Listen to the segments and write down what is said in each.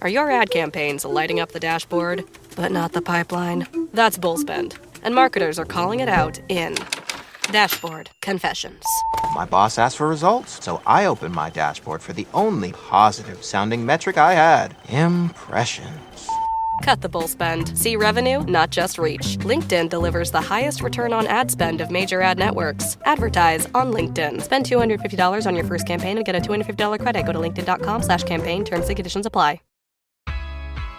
Are your ad campaigns lighting up the dashboard, but not the pipeline? That's bullspend, and marketers are calling it out in Dashboard Confessions. My boss asked for results, so I opened my dashboard for the only positive-sounding metric I had: impressions. Cut the bull spend. See revenue, not just reach. LinkedIn delivers the highest return on ad spend of major ad networks. Advertise on LinkedIn. Spend $250 on your first campaign and get a $250 credit. Go to linkedin.com/campaign. Terms and conditions apply.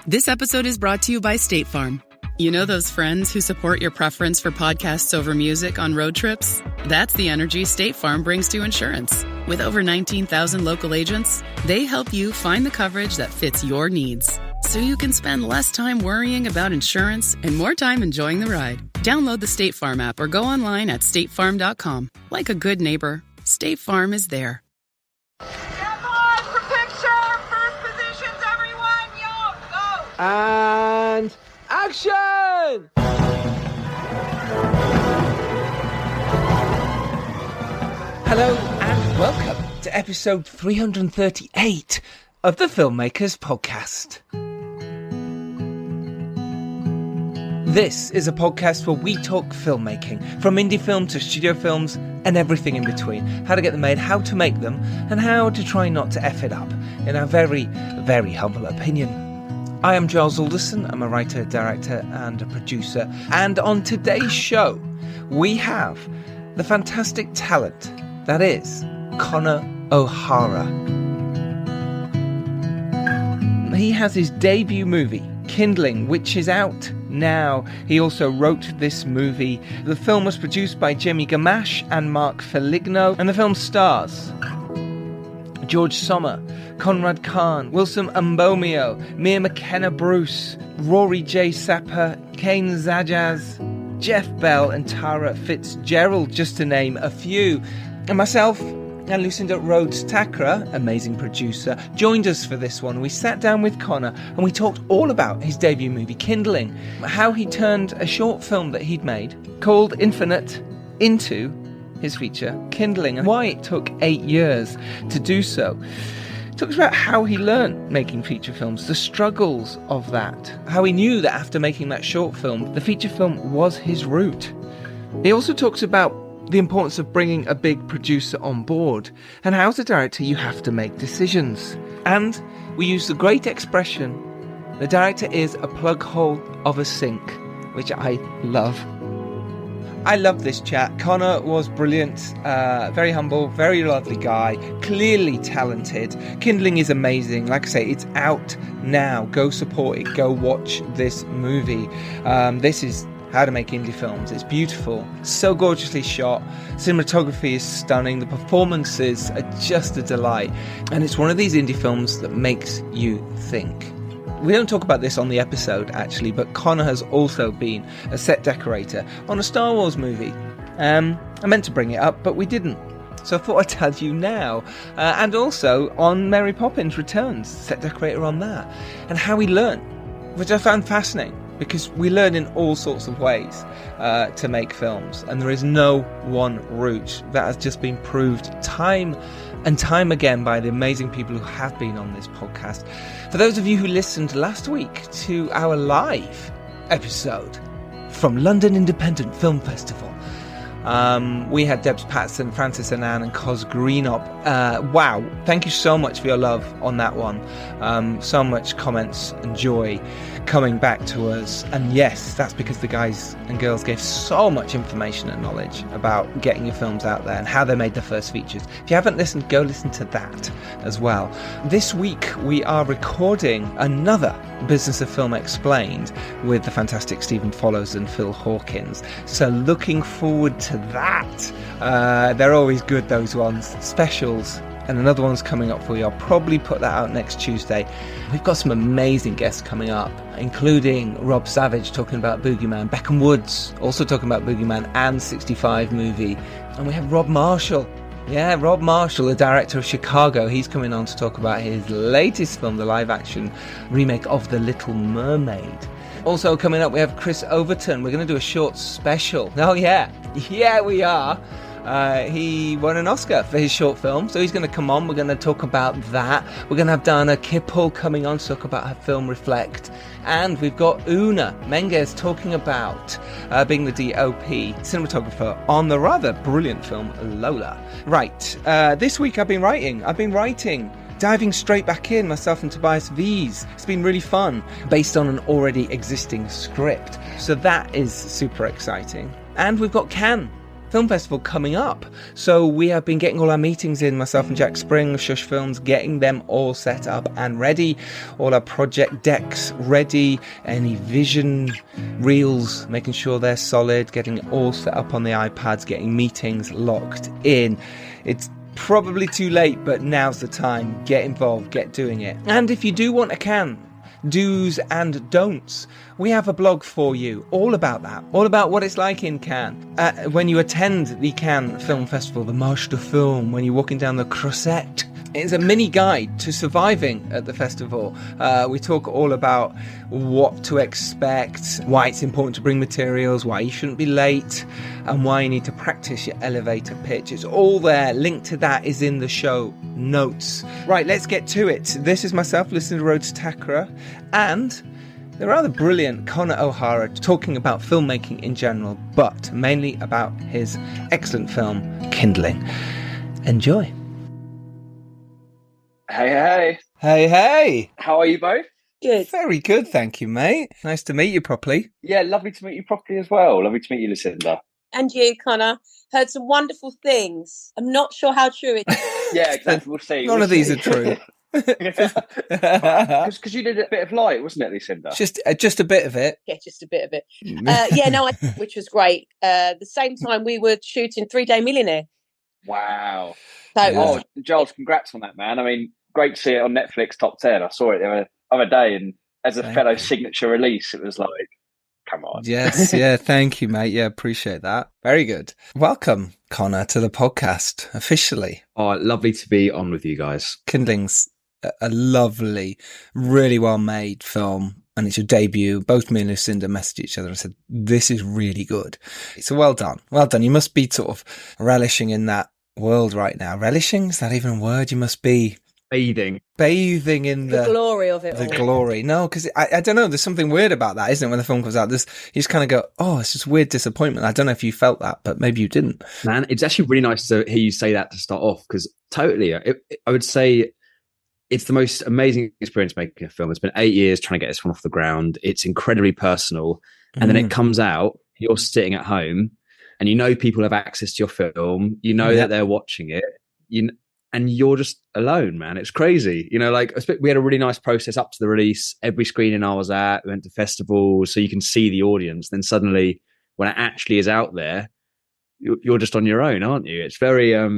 This episode is brought to you by State Farm. You know those friends who support your preference for podcasts over music on road trips? That's the energy State Farm brings to insurance. With over 19,000 local agents, they help you find the coverage that fits your needs, so you can spend less time worrying about insurance and more time enjoying the ride. Download the State Farm app or go online at statefarm.com. Like a good neighbor, State Farm is there. Everyone for picture! First positions, everyone! Yo, go! And action! Hello and welcome to episode 338 of the Filmmakers Podcast. This is a podcast where we talk filmmaking, from indie film to studio films and everything in between. How to get them made, how to make them, and how to try not to F it up, in our very, very humble opinion. I am Giles Alderson. I'm a writer, director and a producer. And on today's show, we have the fantastic talent that is Connor O'Hara. He has his debut movie, Kindling, which is out now. He also wrote this movie. The film was produced by Jamie Gamache and Mark Feligno, and the film stars George Sommer, Conrad Khan, Wilson Mbomio, Mia McKenna Bruce, Rory J. Sapper, Kane Zajaz, Jeff Bell and Tara Fitzgerald, just to name a few. And myself and Lucinda Rhodes Takra, amazing producer, joined us for this one. We sat down with Connor and we talked all about his debut movie, Kindling, how he turned a short film that he'd made called Infinite into his feature, Kindling, and why it took 8 years to do so. He talks about how he learned making feature films, the struggles of that, how he knew that after making that short film, the feature film was his route. He also talks about the importance of bringing a big producer on board, and how as a director you have to make decisions. And we use the great expression, the director is a plug hole of a sink, which I love. I love this chat. Connor was brilliant, very humble, very lovely guy, clearly talented. Kindling is amazing. Like I say, it's out now. Go support it. Go watch this movie. This is how to make indie films. It's beautiful, so gorgeously shot. Cinematography is stunning. The performances are just a delight. And it's one of these indie films that makes you think. We don't talk about this on the episode, actually, but Connor has also been a set decorator on a Star Wars movie. I meant to bring it up, but we didn't. So I thought I'd tell you now. And also on Mary Poppins Returns, set decorator on that. And how he learned, which I found fascinating, because we learn in all sorts of ways to make films. And there is no one route. That has just been proved time and time again by the amazing people who have been on this podcast. For those of you who listened last week to our live episode from London Independent Film Festival, we had Debs Patson, Francis Annan and Cos Greenop. Wow, thank you so much for your love on that one. So much comments and joy coming back to us. And yes, that's because the guys and girls gave so much information and knowledge about getting your films out there and how they made their first features. If you haven't listened, go listen to that as well. This week we are recording another Business of Film Explained with the fantastic Stephen Follows and Phil Hawkins. So looking forward to that. They're always good, those ones. Specials. And another one's coming up for you. I'll probably put that out next Tuesday. We've got some amazing guests coming up, including Rob Savage talking about Boogeyman, Beckham Woods also talking about Boogeyman and 65 movie. And we have Rob Marshall. Yeah, Rob Marshall, the director of Chicago. He's coming on to talk about his latest film, the live-action remake of The Little Mermaid. Also coming up, we have Chris Overton. We're going to do a short special. Oh, yeah. Yeah, we are. He won an Oscar for his short film, so he's going to come on. We're going to talk about that. We're going to have Dana Kippel coming on to talk about her film Reflect. And we've got Una Menges talking about being the DOP, cinematographer, on the rather brilliant film Lola. Right, this week I've been writing. Diving straight back in, myself and Tobias V's. It's been really fun, based on an already existing script. So that is super exciting. And we've got Cannes Film Festival coming up. So we have been getting all our meetings in, myself and Jack Spring of Shush Films, getting them all set up and ready. All our project decks ready, any vision reels, making sure they're solid, getting it all set up on the iPads, getting meetings locked in. It's probably too late, but now's the time. Get involved, get doing it. And if you do want a Cannes, do's and don'ts, we have a blog for you all about that, all about what it's like in Cannes when you attend the Cannes Film Festival, the Marche de Film, when you're walking down the Croisette. It's a mini guide to surviving at the festival. We talk all about what to expect, why it's important to bring materials, why you shouldn't be late, and why you need to practice your elevator pitch. It's all there. Link to that is in the show notes. Right, let's get to it. This is myself, listening to Road to Takara, and the rather brilliant Conor O'Hara talking about filmmaking in general, but mainly about his excellent film, Kindling. Enjoy. Hey. Hey. How are you both? Good. Very good, thank you, mate. Nice to meet you properly. Yeah, lovely to meet you properly as well. Lovely to meet you, Lucinda. And you, Connor. Heard some wonderful things. I'm not sure how true it is. Yeah, exactly. We'll see. None of these are true. Because you did a bit of light, wasn't it, Lucinda? Just a bit of it. Yeah, just a bit of it. Which was great. The same time we were shooting 3 Day Millionaire. Wow. So Giles, congrats on that, man. I mean, great to see it on Netflix Top 10. I saw it the other day, and as a fellow signature release, it was like, come on. Yes, yeah, thank you, mate. Yeah, appreciate that. Very good. Welcome, Connor, to the podcast, officially. Oh, lovely to be on with you guys. Kindling's a lovely, really well-made film, and it's your debut. Both me and Lucinda messaged each other and said, this is really good. So well done. Well done. You must be sort of relishing in that world right now. Relishing? Is that even a word? You must be bathing in the glory of it. The glory. No, because I don't know. There's something weird about that, isn't it? When the film comes out, you just kind of go, oh, it's just weird disappointment. I don't know if you felt that, but maybe you didn't. Man, it's actually really nice to hear you say that to start off, because totally, I would say it's the most amazing experience making a film. It's been 8 years trying to get this one off the ground. It's incredibly personal. And then it comes out, you're sitting at home, and you know people have access to your film. You know that they're watching it. And you're just alone, man. It's crazy. You know, like we had a really nice process up to the release. Every screening I was at, we went to festivals, so you can see the audience. Then suddenly, when it actually is out there, you're just on your own, aren't you? It's very, I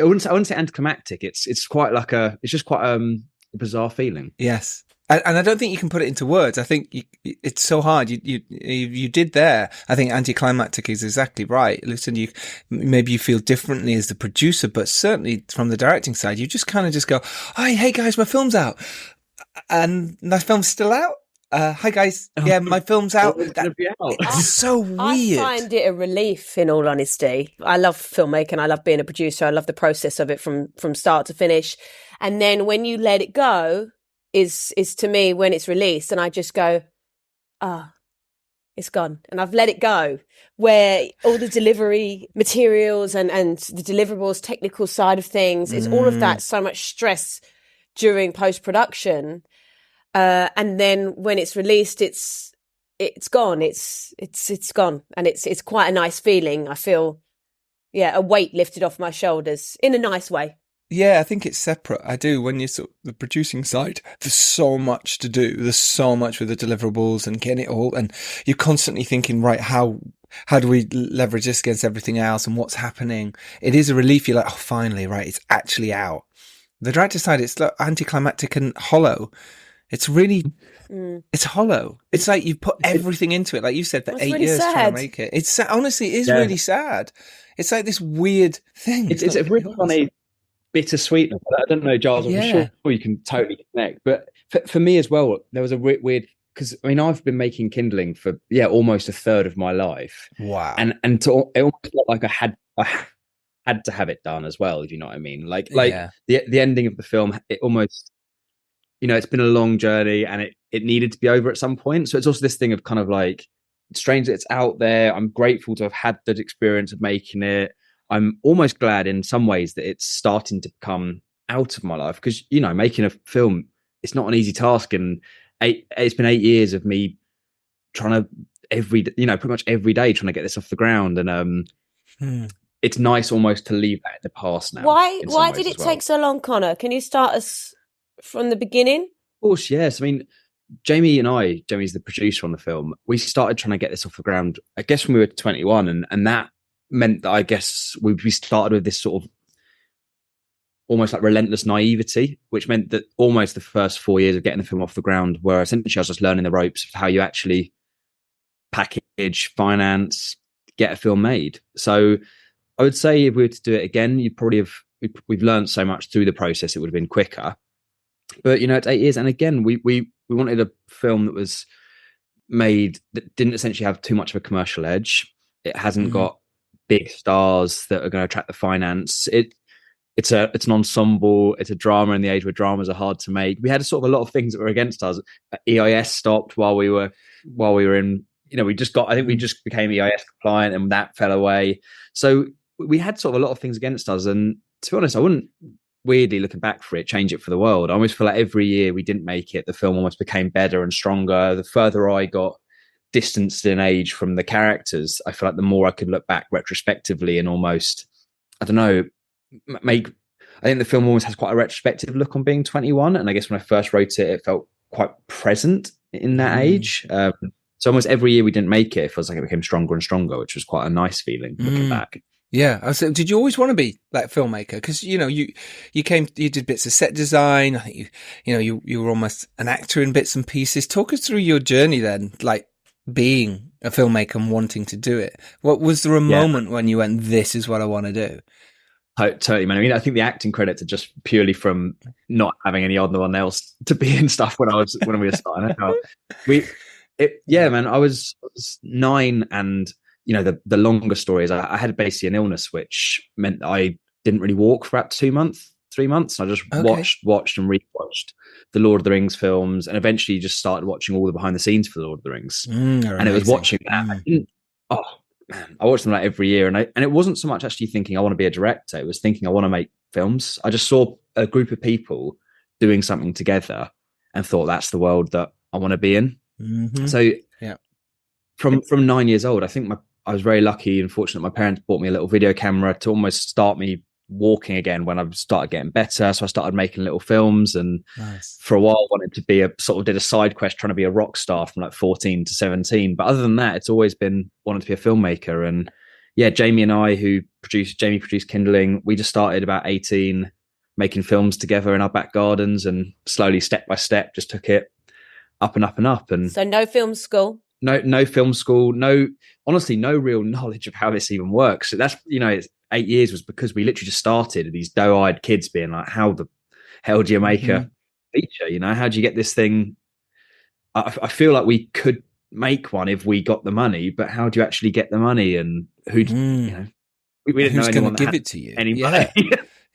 wouldn't say anticlimactic. It's just quite a bizarre feeling. Yes. And I don't think you can put it into words. I think it's so hard. You did there. I think anticlimactic is exactly right. Listen, maybe you feel differently as the producer, but certainly from the directing side, you just kind of just go, hey guys, my film's out. And my film's still out. Hi guys. Yeah, my film's out. It's so weird. I find it a relief, in all honesty. I love filmmaking. I love being a producer. I love the process of it from start to finish. And then when you let it go, is to me when it's released, and I just go, it's gone, and I've let it go. Where all the delivery materials and the deliverables, technical side of things, it's all of that, so much stress during post-production, and then when it's released, it's gone. It's gone, and it's quite a nice feeling. I feel, a weight lifted off my shoulders in a nice way. Yeah, I think it's separate. I do. When you're sort of the producing side, there's so much to do. There's so much with the deliverables and getting it all. And you're constantly thinking, right, how do we leverage this against everything else and what's happening? It is a relief. You're like, oh, finally, right, it's actually out. The director side, it's like anticlimactic and hollow. It's really, it's hollow. It's like you've put everything into it. Like you said, for 8 years trying to make it. It's honestly, it is really sad. It's like this weird thing. It's a really funny, bittersweet. I don't know, Giles, I'm sure you can totally connect. But for me as well, there was a weird because I mean, I've been making Kindling for almost a third of my life. Wow. And it almost felt like I had to have it done as well, if you know what I mean. Like the ending of the film, it almost, it's been a long journey and it needed to be over at some point. So it's also this thing of kind of like, it's strange that it's out there. I'm grateful to have had that experience of making it. I'm almost glad in some ways that it's starting to come out of my life, because, making a film, it's not an easy task. And it's been 8 years of me trying to pretty much every day trying to get this off the ground. And it's nice almost to leave that in the past now. Why did it take so long, Connor? Can you start us from the beginning? Of course, yes. I mean, Jamie's the producer on the film. We started trying to get this off the ground, I guess, when we were 21. And that meant that I guess we started with this sort of almost like relentless naivety, which meant that almost the first 4 years of getting the film off the ground were essentially I was just learning the ropes of how you actually package, finance, get a film made. So I would say if we were to do it again, we've learned so much through the process, it would have been quicker. But, it's 8 years. And again, we wanted a film that was made that didn't essentially have too much of a commercial edge. It hasn't got big stars that are going to attract the finance. It's an ensemble. It's a drama in the age where dramas are hard to make. We had sort of a lot of things that were against us. EIS stopped while we were in. We just became EIS compliant, and that fell away. So we had sort of a lot of things against us. And to be honest, I wouldn't, weirdly looking back for it, change it for the world. I almost feel like every year we didn't make it, the film almost became better and stronger. The further I got distanced in age from the characters, I feel like the more I could look back retrospectively and almost, I don't know, I think the film almost has quite a retrospective look on being 21. And I guess when I first wrote it, it felt quite present in that age. So almost every year we didn't make it, it feels like it became stronger and stronger, which was quite a nice feeling looking back. Yeah. Did you always want to be like a filmmaker? Because, you did bits of set design. I think you were almost an actor in bits and pieces. Talk us through your journey then, like being a filmmaker and wanting to do it. What was there a moment when you went, this is what I want to do? Totally, man. I mean, I think the acting credits are just purely from not having any other one else to be in stuff when we were starting out. Man, I was 9, and the longer story is I had basically an illness, which meant that I didn't really walk for about 3 months. And I just watched and rewatched the Lord of the Rings films, and eventually just started watching all the behind the scenes for the Lord of the Rings. And it was watching that. I watched them like every year, and it wasn't so much actually thinking I want to be a director. It was thinking I want to make films. I just saw a group of people doing something together and thought that's the world that I want to be in. So from 9 years old, I think I was very lucky and fortunate. My parents bought me a little video camera to almost start me walking again when I started getting better. So I started making little films, and for a while wanted to be did a side quest trying to be a rock star from like 14 to 17. But other than that, it's always been wanting to be a filmmaker. And Jamie and I, Jamie produced Kindling, we just started about 18 making films together in our back gardens, and slowly, step by step, just took it up and up and up. And so no film school? No film school. Honestly, no real knowledge of how this even works. So that's, it's 8 years was because we literally just started, these doe-eyed kids being like, how the hell do you make a feature? How do you get this thing? I feel like we could make one if we got the money, but how do you actually get the money? And we didn't who's know going to give it to you? Any money.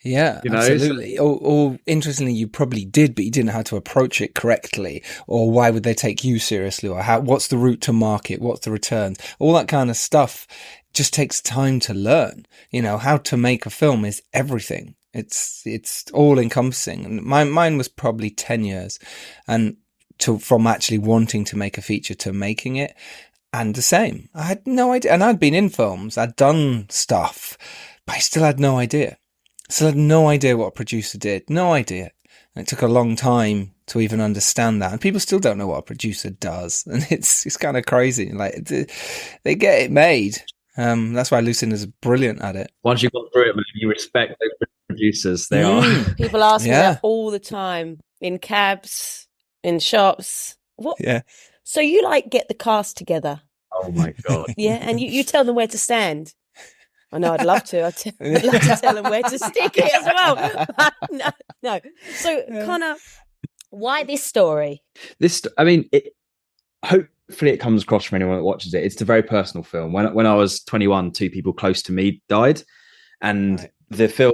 Yeah, absolutely. Or interestingly, you probably did, but you didn't know how to approach it correctly. Or why would they take you seriously? Or what's the route to market? What's the returns? All that kind of stuff just takes time to learn. How to make a film is everything. It's all encompassing. And mine was probably 10 years, and from actually wanting to make a feature to making it. And the same. I had no idea. And I'd been in films, I'd done stuff, but I still had no idea. Still had no idea what a producer did. No idea. And it took a long time to even understand that. And people still don't know what a producer does. And it's kind of crazy. Like, they get it made. That's why Lucinda's brilliant at it. Once you've gone through it, man, you respect those producers. They are. People ask me that all the time. In cabs, in shops. What? Yeah. So you get the cast together? Oh my God. Yeah. And you tell them where to stand. I know, I'd love to. I'd love to tell them where to stick it as well. No. So, Connor, why this story? I mean, hopefully it comes across from anyone that watches it. It's a very personal film. When I was 21, two people close to me died, and the film,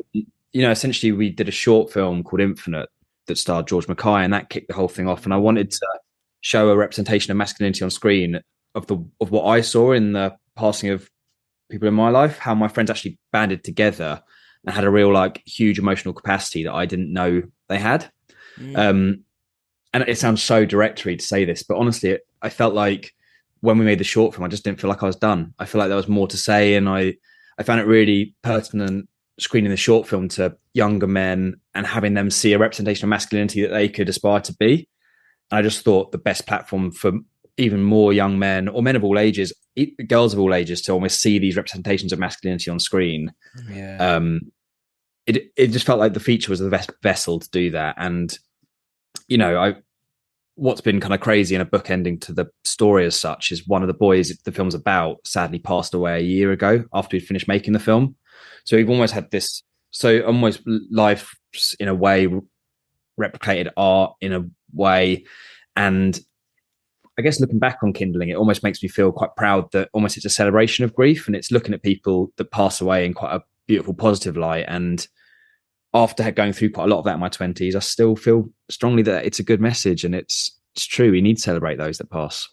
essentially we did a short film called Infinite that starred George Mackay, and that kicked the whole thing off. And I wanted to show a representation of masculinity on screen of what I saw in the passing of people in my life, how my friends actually banded together and had a real huge emotional capacity that I didn't know they had. And it sounds so directory to say this, but honestly, I felt like when we made the short film, I just didn't feel like I was done. I feel like there was more to say, and I found it really pertinent screening the short film to younger men and having them see a representation of masculinity that they could aspire to be. And I just thought the best platform for even more young men or men of all ages, girls of all ages, to almost see these representations of masculinity on screen. Yeah. It just felt like the feature was the best vessel to do that. And what's been kind of crazy in a book ending to the story as such is one of the boys the film's about sadly passed away a year ago after we'd finished making the film. So we've almost had this, almost life in a way replicated art in a way. And I guess looking back on Kindling, it almost makes me feel quite proud that almost it's a celebration of grief, and it's looking at people that pass away in quite a beautiful, positive light. And after going through quite a lot of that in my 20s, I still feel strongly that it's a good message, and it's true. We need to celebrate those that pass.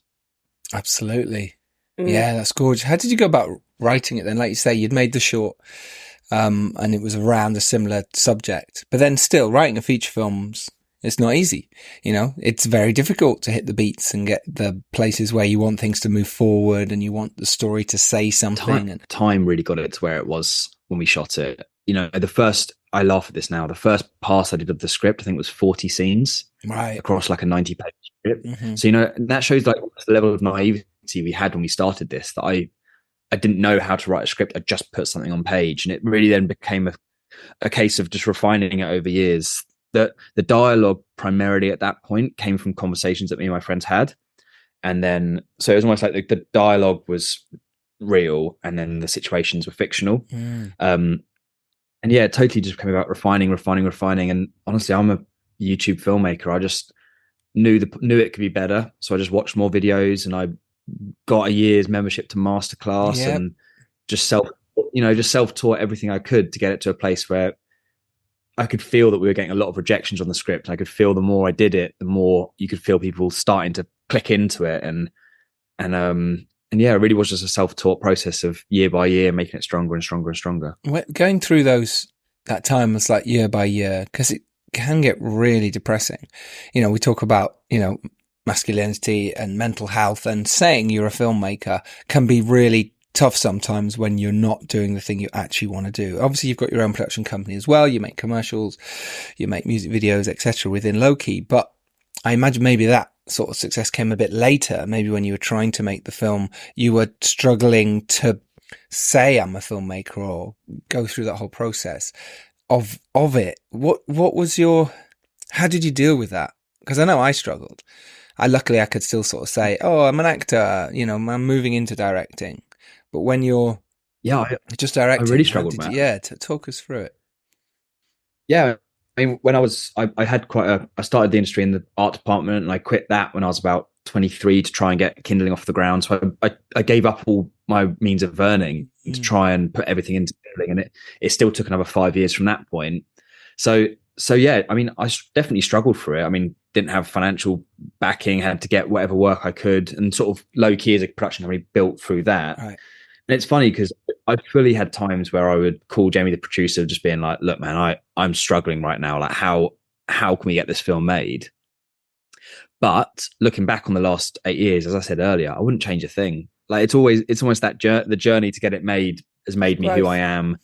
Absolutely. Yeah, that's gorgeous. How did you go about writing it then? Like you say, you'd made the short, and it was around a similar subject, but then still writing a feature film's, it's not easy. It's very difficult to hit the beats and get the places where you want things to move forward and you want the story to say something. Time really got it to where it was when we shot it. I laugh at this now. The first pass I did of the script, I think, was 40 scenes across a 90-page script. So, that shows the level of naivety we had when we started this, that I didn't know how to write a script. I just put something on page, and it really then became a case of just refining it over years. The dialogue primarily at that point came from conversations that me and my friends had. And then, so it was almost like the dialogue was real and then the situations were fictional. And yeah, it totally just became about refining. And honestly, I'm a YouTube filmmaker. I just knew it could be better. So I just watched more videos, and I got a year's membership to Masterclass and just self-taught everything I could to get it to a place where I could feel that we were getting a lot of rejections on the script. I could feel the more I did it, the more you could feel people starting to click into it. And yeah, it really was just a self-taught process of year by year, making it stronger and stronger and stronger. Going through that time was like year by year, because it can get really depressing. We talk about, masculinity and mental health, and saying you're a filmmaker can be really tough sometimes when you're not doing the thing you actually want to do. Obviously, you've got your own production company as well. You make commercials, you make music videos, etc. within Loki. But I imagine maybe that sort of success came a bit later. Maybe when you were trying to make the film, you were struggling to say I'm a filmmaker or go through that whole process of it. What was how did you deal with that? Because I know I struggled. Luckily I could still sort of say, oh, I'm an actor, I'm moving into directing. But when you're just directing, I really struggled with that. Talk us through it. Yeah. I mean, when I had I started the industry in the art department, and I quit that when I was about 23 to try and get Kindling off the ground. So I gave up all my means of earning to try and put everything into Kindling, and it still took another 5 years from that point. So yeah, I mean, I definitely struggled through it. I mean, didn't have financial backing, had to get whatever work I could, and sort of low key as a production company built through that. Right. And it's funny because I fully had times where I would call Jamie, the producer, just being like, look, man, I'm struggling right now. Like, how can we get this film made? But looking back on the last 8 years, as I said earlier, I wouldn't change a thing. Like, it's almost that the journey to get it made has made me who I am.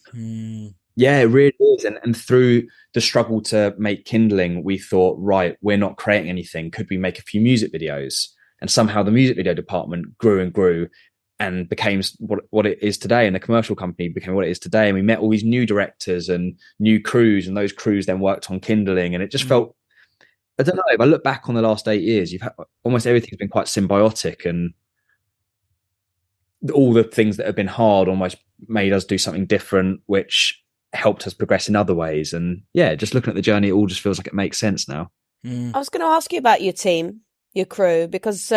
Yeah, it really is. And through the struggle to make Kindling, we thought, right, we're not creating anything. Could we make a few music videos? And somehow the music video department grew and grew and became what it is today. And the commercial company became what it is today. And we met all these new directors and new crews, and those crews then worked on Kindling. And it just felt, I don't know, if I look back on the last 8 years, almost everything's been quite symbiotic, and all the things that have been hard almost made us do something different, which helped us progress in other ways. And yeah, just looking at the journey, it all just feels like it makes sense now. I was going to ask you about your team, your crew, because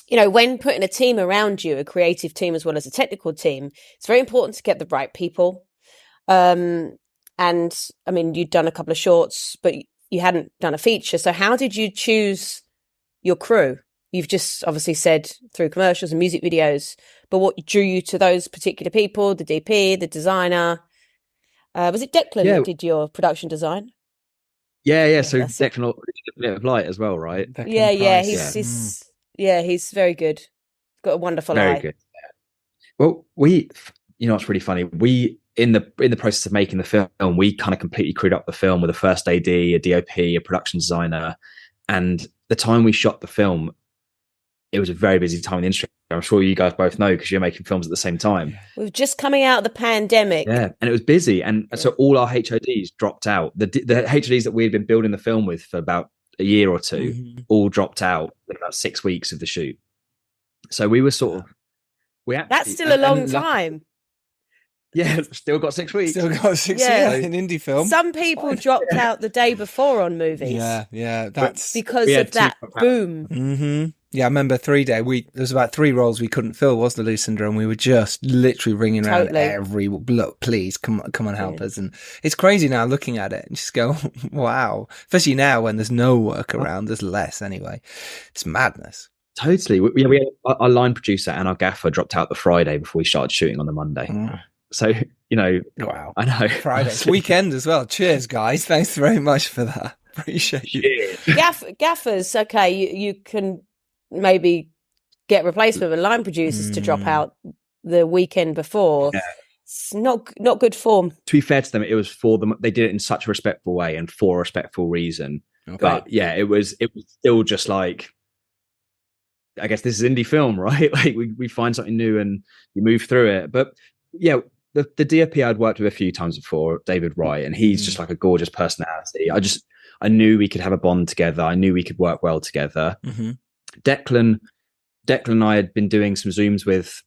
you know, when putting a team around you, a creative team as well as a technical team, it's very important to get the right people. And I mean, you'd done a couple of shorts, but you hadn't done a feature. So how did you choose your crew? You've just obviously said through commercials and music videos, but what drew you to those particular people, the DP, the designer? Was it Declan that did your production design? Yeah. So Declan did a bit of light as well, right? Declan he's very good. Got a wonderful eye. Very good. Well, it's really funny. We in the process of making the film, we kind of completely crewed up the film with a first AD, a DOP, a production designer, and the time we shot the film, it was a very busy time in the industry. I'm sure you guys both know because you're making films at the same time. We were just coming out of the pandemic. Yeah, and it was busy. And so all our HODs dropped out. The HODs that we had been building the film with for about a year or two all dropped out in about 6 weeks of the shoot. So we were sort of... That's still a long time. Yeah, still got 6 weeks. Still got 6 years in indie film. Some people dropped out the day before on movies. Yeah, that's because of that boom. Mm-hmm. Yeah, I remember 3 Day. There was about 3 roles we couldn't fill, wasn't there, Lucinda? And we were just literally ringing around every look. Please come on, help us. And it's crazy now looking at it and just go, wow. Especially now when there's no work around, there's less anyway. It's madness. Totally. We had our line producer and our gaffer dropped out the Friday before we started shooting on the Monday. So, wow. I know. Friday. Weekend as well. Cheers, guys. Thanks very much for that. Appreciate you. Gaffers, okay, you can maybe get replacement with line producers to drop out the weekend before. Yeah. It's not good form. To be fair to them, it was for them. They did it in such a respectful way and for a respectful reason. Okay. But yeah, it was still just like, I guess this is indie film, right? Like we find something new and you move through it. But yeah, the DOP I'd worked with a few times before, David Wright, and he's just like a gorgeous personality. I knew we could have a bond together. I knew we could work well together. Mm-hmm. Declan and I had been doing some Zooms with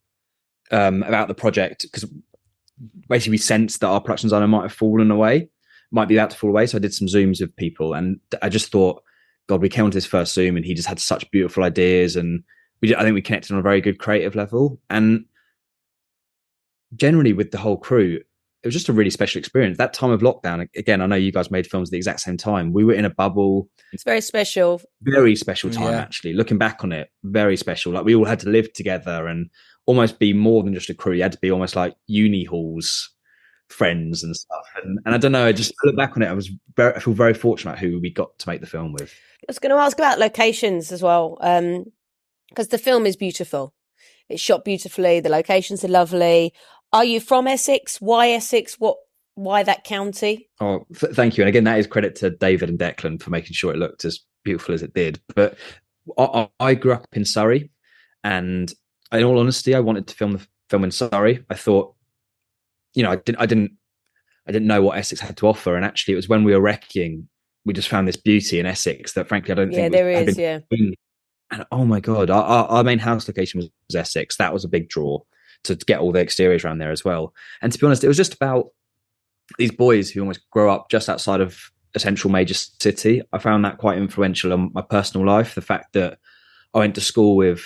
about the project because basically we sensed that our production designer might be about to fall away. So I did some Zooms with people, and I just thought, God, we came onto this first Zoom, and he just had such beautiful ideas, and I think we connected on a very good creative level. And generally with the whole crew, it was just a really special experience. That time of lockdown, again, I know you guys made films at the exact same time. We were in a bubble. It's very special. Very special time, actually. Looking back on it, very special. Like we all had to live together and almost be more than just a crew. You had to be almost like uni halls friends and stuff. And I don't know, I just look back on it, I feel very fortunate who we got to make the film with. I was going to ask about locations as well, because the film is beautiful. It's shot beautifully. The locations are lovely. Are you from Essex? Why Essex? Why that county? Oh, thank you. And again, that is credit to David and Declan for making sure it looked as beautiful as it did. But I grew up in Surrey, and in all honesty, I wanted to film the film in Surrey. I thought, I didn't know what Essex had to offer, and actually, it was when we were recceing, we just found this beauty in Essex that, frankly, I don't think there is. Yeah. And oh my God, our main house location was Essex. That was a big draw to get all the exteriors around there as well. And to be honest, it was just about these boys who almost grow up just outside of a central major city. I found that quite influential on my personal life. The fact that I went to school with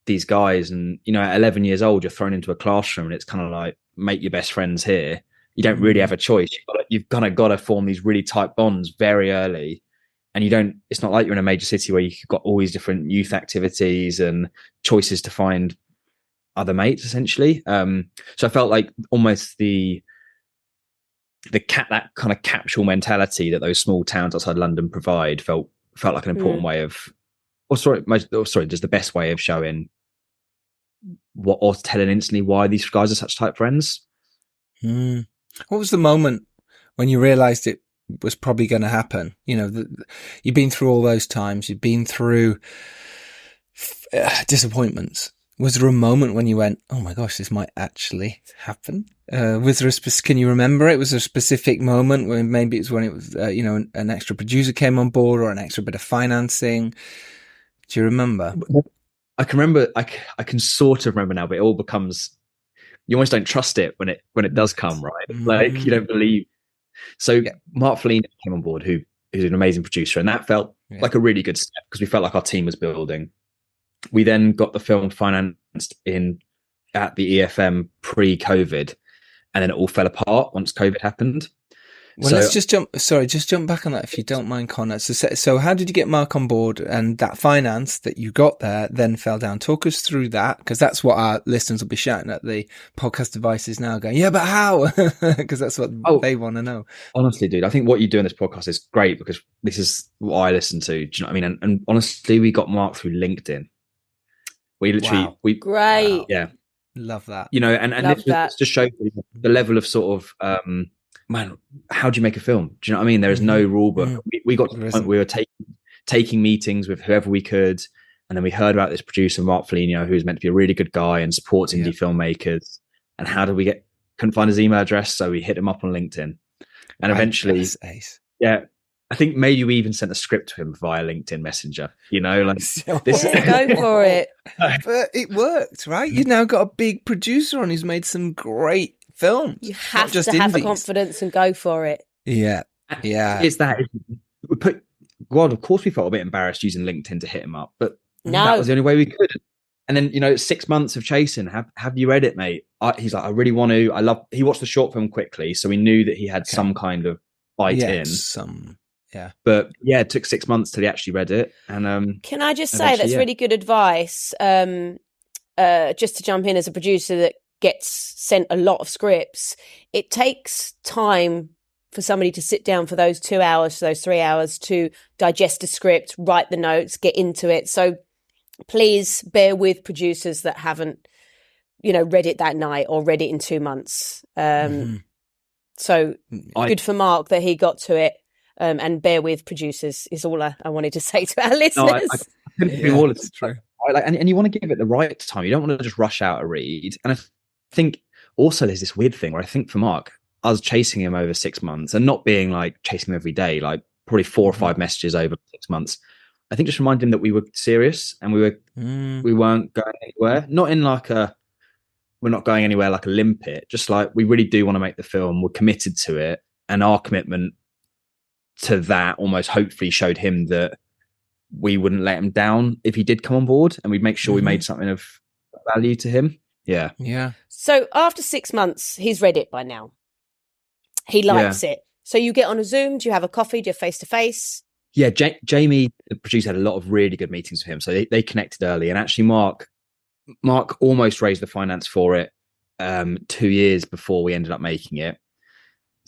these guys, and at 11 years old, you're thrown into a classroom, and it's kind of like, make your best friends here. You don't really have a choice. You've kind of got to form these really tight bonds very early. And it's not like you're in a major city where you've got all these different youth activities and choices to find other mates, essentially. So I felt like almost that kind of capsule mentality that those small towns outside London provide felt like an important way of, just the best way of showing or telling instantly why these guys are such tight friends. What was the moment when you realised it was probably going to happen? You've been through all those times. You've been through disappointments. Was there a moment when you went, oh my gosh, this might actually happen? Was there can you remember it? Was there a specific moment when maybe it was when it was, an extra producer came on board or an extra bit of financing? Do you remember? I can remember. I can sort of remember now, but it all becomes, you almost don't trust it when it does come, right? Like you don't believe. So Mark Follini came on board, who's an amazing producer, and that felt like a really good step because we felt like our team was building. We then got the film financed at the EFM pre-COVID, and then it all fell apart once COVID happened. Well, let's just jump back on that if you don't mind, Connor. So how did you get Mark on board, and that finance that you got there then fell down? Talk us through that, because that's what our listeners will be shouting at the podcast devices now, going, yeah, but how? Because that's what they want to know. Honestly, dude, I think what you do in this podcast is great, because this is what I listen to. Do you know what I mean? And honestly, we got Mark through LinkedIn. We literally, great. Wow. Yeah. Love that. You know, and this just shows the level of sort of, man, how do you make a film? Do you know what I mean? There is no rule book. We got to the point we were taking meetings with whoever we could, and then we heard about this producer, Mark Foligno, who's meant to be a really good guy and supports indie filmmakers. And how did we couldn't find his email address, so we hit him up on LinkedIn. And eventually, I think maybe we even sent a script to him via LinkedIn Messenger, you know, like this. Go for it. But it worked, right? You've now got a big producer on who's made some great films. You have to have the confidence and go for it. Yeah. It's that. God, of course we felt a bit embarrassed using LinkedIn to hit him up, but that was the only way we could. And then, you know, 6 months of chasing, have you read it, mate? He's like, I really want to. He watched the short film quickly, so we knew that he had some kind of bite in. But yeah, it took 6 months till he actually read it. And can I just say that's really good advice? Just to jump in as a producer that gets sent a lot of scripts, it takes time for somebody to sit down for those 2 hours, those 3 hours to digest a script, write the notes, get into it. So please bear with producers that haven't, you know, read it that night or read it in 2 months. So good for Mark that he got to it. And bear with producers is all I wanted to say to our listeners. No, I couldn't agree more. It's true. And you want to give it the right time. You don't want to just rush out a read. And I think also there's this weird thing where I think for Mark, I was chasing him over 6 months and not being like chasing him every day, like probably 4 or 5 messages over 6 months. I think just remind him that we were serious and we weren't going anywhere. Not in like we're not going anywhere like a limpet. Just like we really do want to make the film. We're committed to it, and our commitment to that almost hopefully showed him that we wouldn't let him down if he did come on board, and we'd make sure we made something of value to him. Yeah. So after 6 months, he's read it by now. He likes it. So you get on a Zoom, do you have a coffee, do you have face-to-face? Yeah, Jamie, the producer, had a lot of really good meetings with him. So they connected early. And actually Mark almost raised the finance for it 2 years before we ended up making it.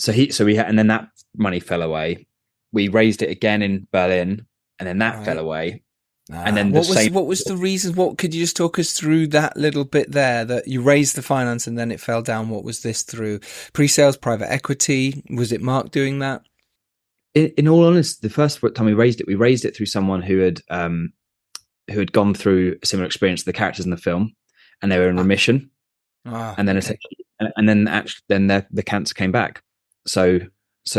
And then that money fell away. We raised it again in Berlin, and then that fell away. And then what was the reason? What could you just talk us through that little bit there, that you raised the finance and then it fell down? What was this through? Pre-sales, private equity? Was it Mark doing that? In all honesty, the first time we raised it through someone who had gone through a similar experience to the characters in the film, and they were in remission. And then the cancer came back. So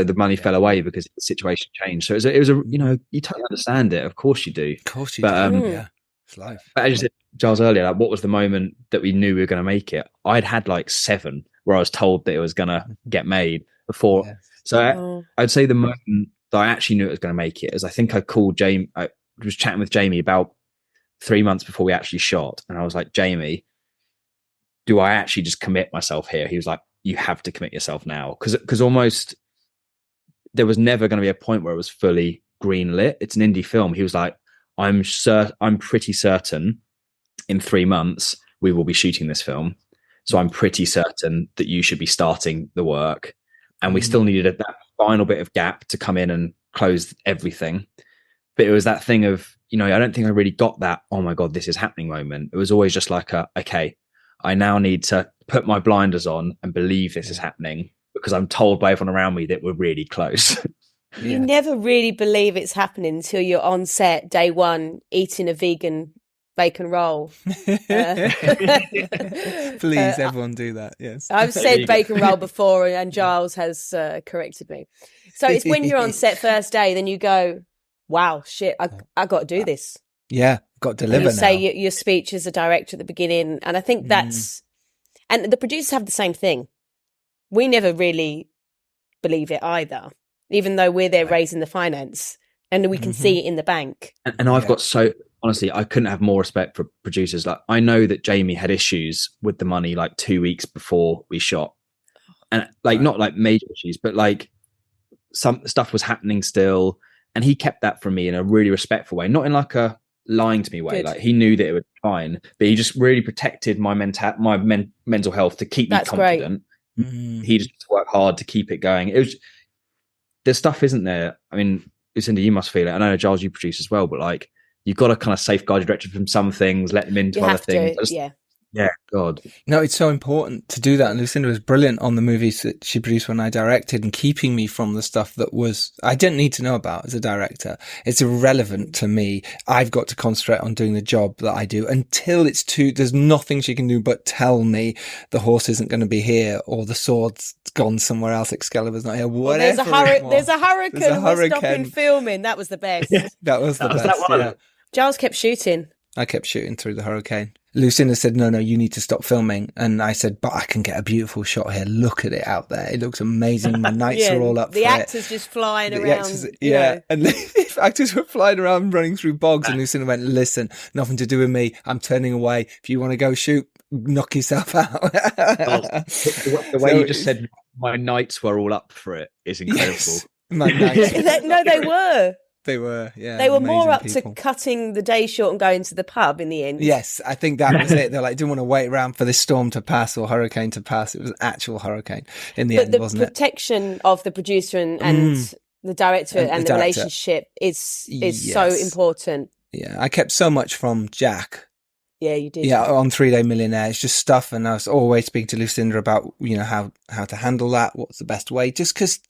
the money fell away because the situation changed. So it was a you know, you totally understand it. Of course you do. Of course you do. Yeah, it's life. But as you said, Giles, earlier, like, what was the moment that we knew we were going to make it? I'd had like 7 where I was told that it was going to get made before. Yes. So I'd say the moment that I actually knew it was going to make it is I think I called Jamie. I was chatting with Jamie about 3 months before we actually shot. And I was like, Jamie, do I actually just commit myself here? He was like, you have to commit yourself now. Because almost there was never going to be a point where it was fully green lit. It's an indie film. He was like, I'm pretty certain in 3 months we will be shooting this film. So I'm pretty certain that you should be starting the work. And we still needed that final bit of gap to come in and close everything. But it was that thing of, you know, I don't think I really got that, oh my God, this is happening moment. It was always just like okay, I now need to put my blinders on and believe this is happening because I'm told by everyone around me that we're really close. You never really believe it's happening until you're on set day one eating a vegan bacon roll. Please, everyone do that. Yes. I've said bacon roll before and Giles has corrected me. So it's when you're on set first day, then you go, wow, shit, I got to do this. Yeah, got to deliver now. You say your speech as a director at the beginning. And I think that's, and the producers have the same thing. We never really believe it either, even though we're there raising the finance and we can see it in the bank. And I've got honestly, I couldn't have more respect for producers. Like, I know that Jamie had issues with the money like 2 weeks before we shot, and like not like major issues, but like some stuff was happening still, and he kept that from me in a really respectful way, not in like a lying to me way. Good. Like, he knew that it was fine, but he just really protected my mental health to keep me confident. He just worked hard to keep it going. It was, the stuff isn't there. I mean, Lucinda, you must feel it. I know, Giles, you produce as well, but like, you've got to kind of safeguard your director from some things, let them into other things. Yeah, God. No, it's so important to do that. And Lucinda was brilliant on the movies that she produced when I directed, and keeping me from the stuff that I didn't need to know about as a director. It's irrelevant to me. I've got to concentrate on doing the job that I do until there's nothing she can do but tell me the horse isn't going to be here, or the sword's gone somewhere else, Excalibur's not here, whatever. There's a hurricane. We're stopping filming. That was the best. Yeah, that was the best. Giles kept shooting. I kept shooting through the hurricane. Lucinda said, no, you need to stop filming. And I said, but I can get a beautiful shot here. Look at it out there. It looks amazing. My nights are all up for it. The actors just flying around. And if actors were flying around running through bogs, and Lucinda went, listen, nothing to do with me. I'm turning away. If you want to go shoot, knock yourself out. The way you just said, my nights were all up for it is incredible. Yes, my nights. No, they were. They were, yeah. They were more up to cutting the day short and going to the pub in the end. Yes, I think that was it. They're like, didn't want to wait around for this storm to pass or hurricane to pass. It was an actual hurricane in the end, wasn't it? But the protection of the producer and the director and the relationship is so important. Yeah, I kept so much from Jack. Yeah, you did. Yeah, on 3-Day Millionaire, it's just stuff, and I was always speaking to Lucinda about, how to handle that, what's the best way, just because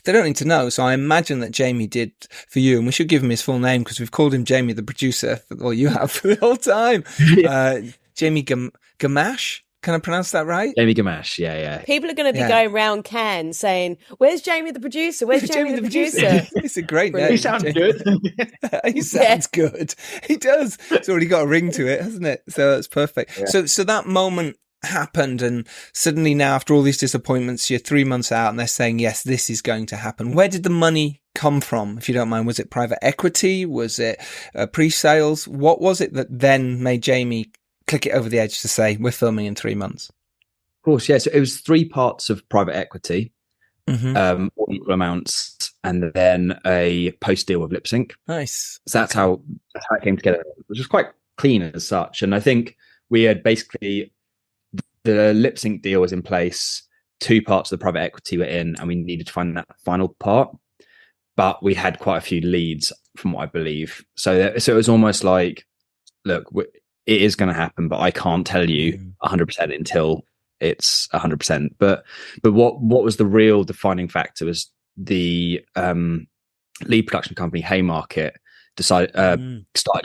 they don't need to know. So I imagine that Jamie did for you, and we should give him his full name because we've called him Jamie the producer, you have for the whole time. Jamie Gamache. Can I pronounce that right? Jamie Gamache, yeah. People are going to be going around Cannes saying, where's Jamie the producer? Where's Jamie the producer? It's a great name. He sounds good. He sounds good. He does. It's already got a ring to it, hasn't it? So that's perfect. Yeah. So that moment happened, and suddenly now, after all these disappointments, you're 3 months out and they're saying, yes, this is going to happen. Where did the money come from, if you don't mind? Was it private equity? Was it pre-sales? What was it that then made Jamie click it over the edge to say, we're filming in 3 months? Of course, yeah. So it was 3 parts of private equity, all equal amounts, and then a post deal with Lip Sync. Nice. So that's how it came together, which was quite clean as such. And I think we had basically, the Lip Sync deal was in place, 2 parts of the private equity were in, and we needed to find that final part. But we had quite a few leads, from what I believe. So it was almost like, look, it is going to happen, but I can't tell you 100% until it's 100%. But what was the real defining factor was the lead production company Haymarket started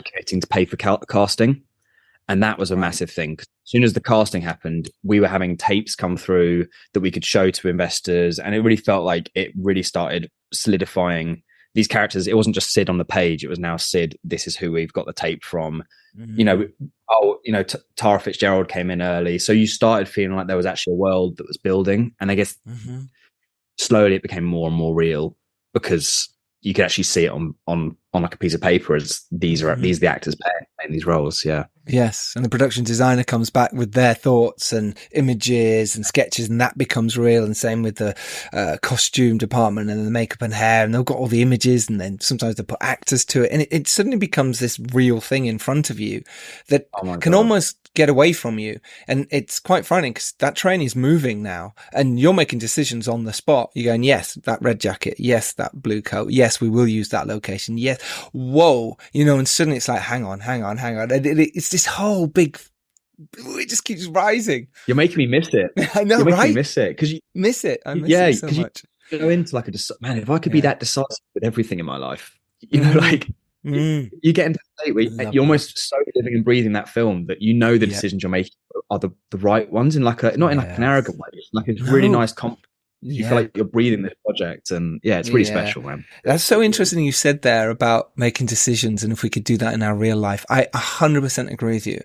committing to pay for casting, and that was a massive thing. As soon as the casting happened, we were having tapes come through that we could show to investors, and it really felt like it really started solidifying these characters. It wasn't just Sid on the page. It was now Sid, this is who we've got the tape from. Tara Fitzgerald came in early. So you started feeling like there was actually a world that was building. And I guess slowly it became more and more real, because you could actually see it on like a piece of paper as these are the actors playing these roles. Yeah. Yes. And the production designer comes back with their thoughts and images and sketches, and that becomes real. And same with the costume department and the makeup and hair, and they've got all the images, and then sometimes they put actors to it, and it suddenly becomes this real thing in front of you that can almost get away from you. And it's quite frightening, because that train is moving now, and you're making decisions on the spot. You're going, yes, that red jacket. Yes, that blue coat. Yes, we will use that location. Yes. Whoa. And suddenly it's like, hang on. And it's this whole big, it just keeps rising. You're making me miss it. I know, You're making right? me miss it, because you miss it. I miss it so much. You go into like man, if I could be that decisive with everything in my life, you get into a state where you're almost so living and breathing that film that the decisions you're making are the right ones, in like not in like an arrogant way, like it's really nice confidence. You feel like you're breathing this project, and it's really special, man. That's so interesting you said there about making decisions, and if we could do that in our real life. I 100% agree with you.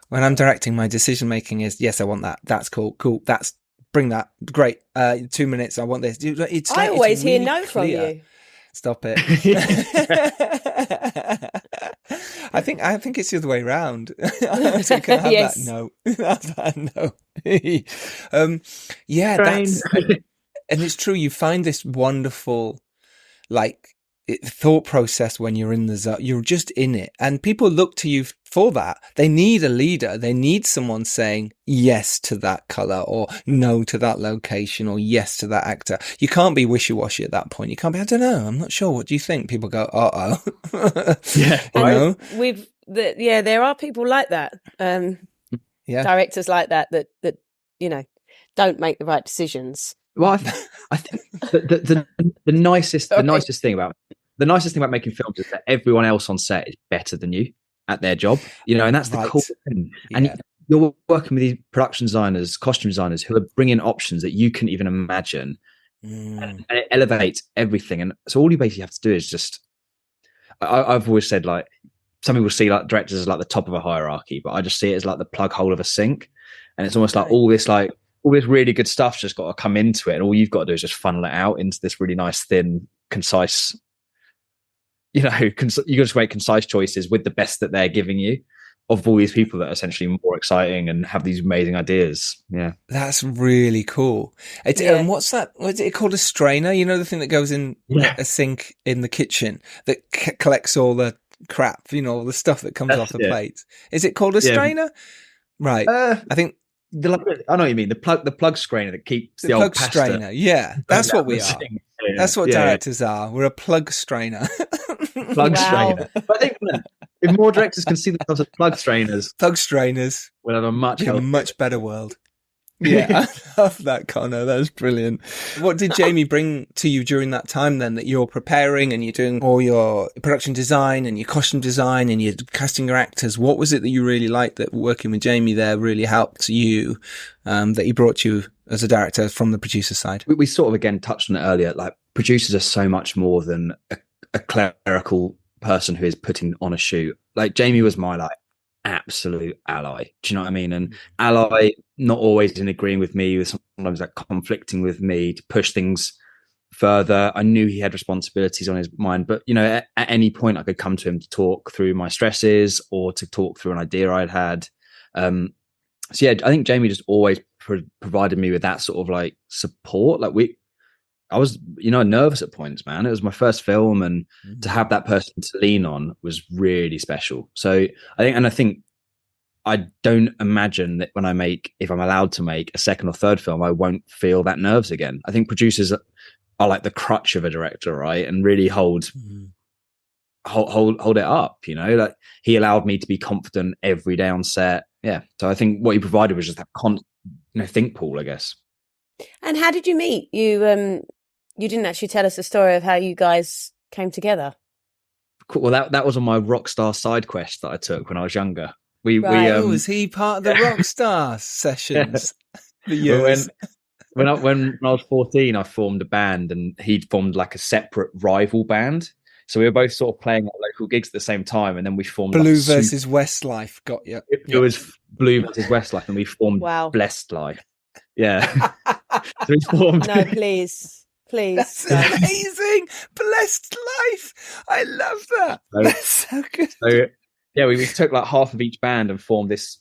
When I'm directing, my decision making is, yes, I want that. That's cool. Bring that. Great. 2 minutes. I want this. It's I always hear no from you. Stop it. I think it's the other way around. So can I have Yes. that? No. Have that? No. Yeah, that's and it's true. You find this wonderful, like, thought process when you're in the zone. You're just in it, and people look to you for that. They need a leader. They need someone saying yes to that color, or no to that location, or yes to that actor. You can't be wishy-washy at that point. You can't be, I don't know, I'm not sure. What do you think? People go, uh-oh. Yeah, you know? There are people like that. Directors like that don't make the right decisions. Well, I think the nicest thing about making films is that everyone else on set is better than you at their job, and that's the cool thing. And you're working with these production designers, costume designers who are bringing options that you couldn't even imagine, and it elevates everything. And so all you basically have to do is just. I've always said, like, some people see like directors as like the top of a hierarchy, but I just see it as like the plug hole of a sink, and it's almost like all this really good stuff's just got to come into it, and all you've got to do is just funnel it out into this really nice, thin, concise. You just make concise choices with the best that they're giving you of all these people that are essentially more exciting and have these amazing ideas. Yeah, that's really cool. And what's that? What's it called? A strainer? You know, the thing that goes in a sink in the kitchen that collects all the crap. All the stuff that comes off the plates. Is it called a strainer? Right. I think. I know what you mean. The plug strainer that keeps the old plug pasta. Strainer. Yeah, that's what we are. Yeah. That's what directors are. We're a plug strainer. Strainer. But I think if more directors can see themselves as plug strainers, we'll have a much better world. Yeah, I love that, Connor. That was brilliant. What did Jamie bring to you during that time then, that you're preparing and you're doing all your production design and your costume design and you're casting your actors? What was it that you really liked that working with Jamie there really helped you, that he brought you as a director from the producer side? We sort of, again, touched on it earlier. Like, producers are so much more than a clerical person who is putting on a shoot. Like, Jamie was my, like, absolute ally. Do you know what I mean? And ally, not always in agreeing with me, was sometimes like conflicting with me to push things further. I knew he had responsibilities on his mind, but at any point I could come to him to talk through my stresses or to talk through an idea I'd had. So yeah, I think Jamie just always provided me with that sort of like support. Like I was, nervous at points, man. It was my first film, and to have that person to lean on was really special. So I think I don't imagine that if I'm allowed to make a second or third film, I won't feel that nerves again. I think producers are like the crutch of a director, right? And really hold it up, like he allowed me to be confident every day on set. Yeah. So I think what he provided was just that think pool, I guess. And how did you meet? You didn't actually tell us the story of how you guys came together. Cool. Well, that was on my rock star side quest that I took when I was younger. Was he part of the rock star sessions? When I was 14, I formed a band, and he'd formed like a separate rival band. So we were both sort of playing at local gigs at the same time, and then we formed Blue versus Westlife. Got you. It was Blue versus Westlife, and we formed Blessed Life. Yeah. So we formed. No, please. That's amazing. Blessed Life. I love that. That's so good. So yeah, we took like half of each band and formed this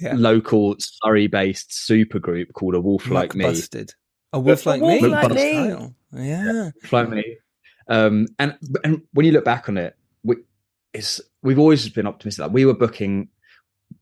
local Surrey-based super group called A Wolf Like Me. Busted. A Wolf Like Me. Yeah. Wolf Like Me. And when you look back on it, we've always been optimistic. Like, we were booking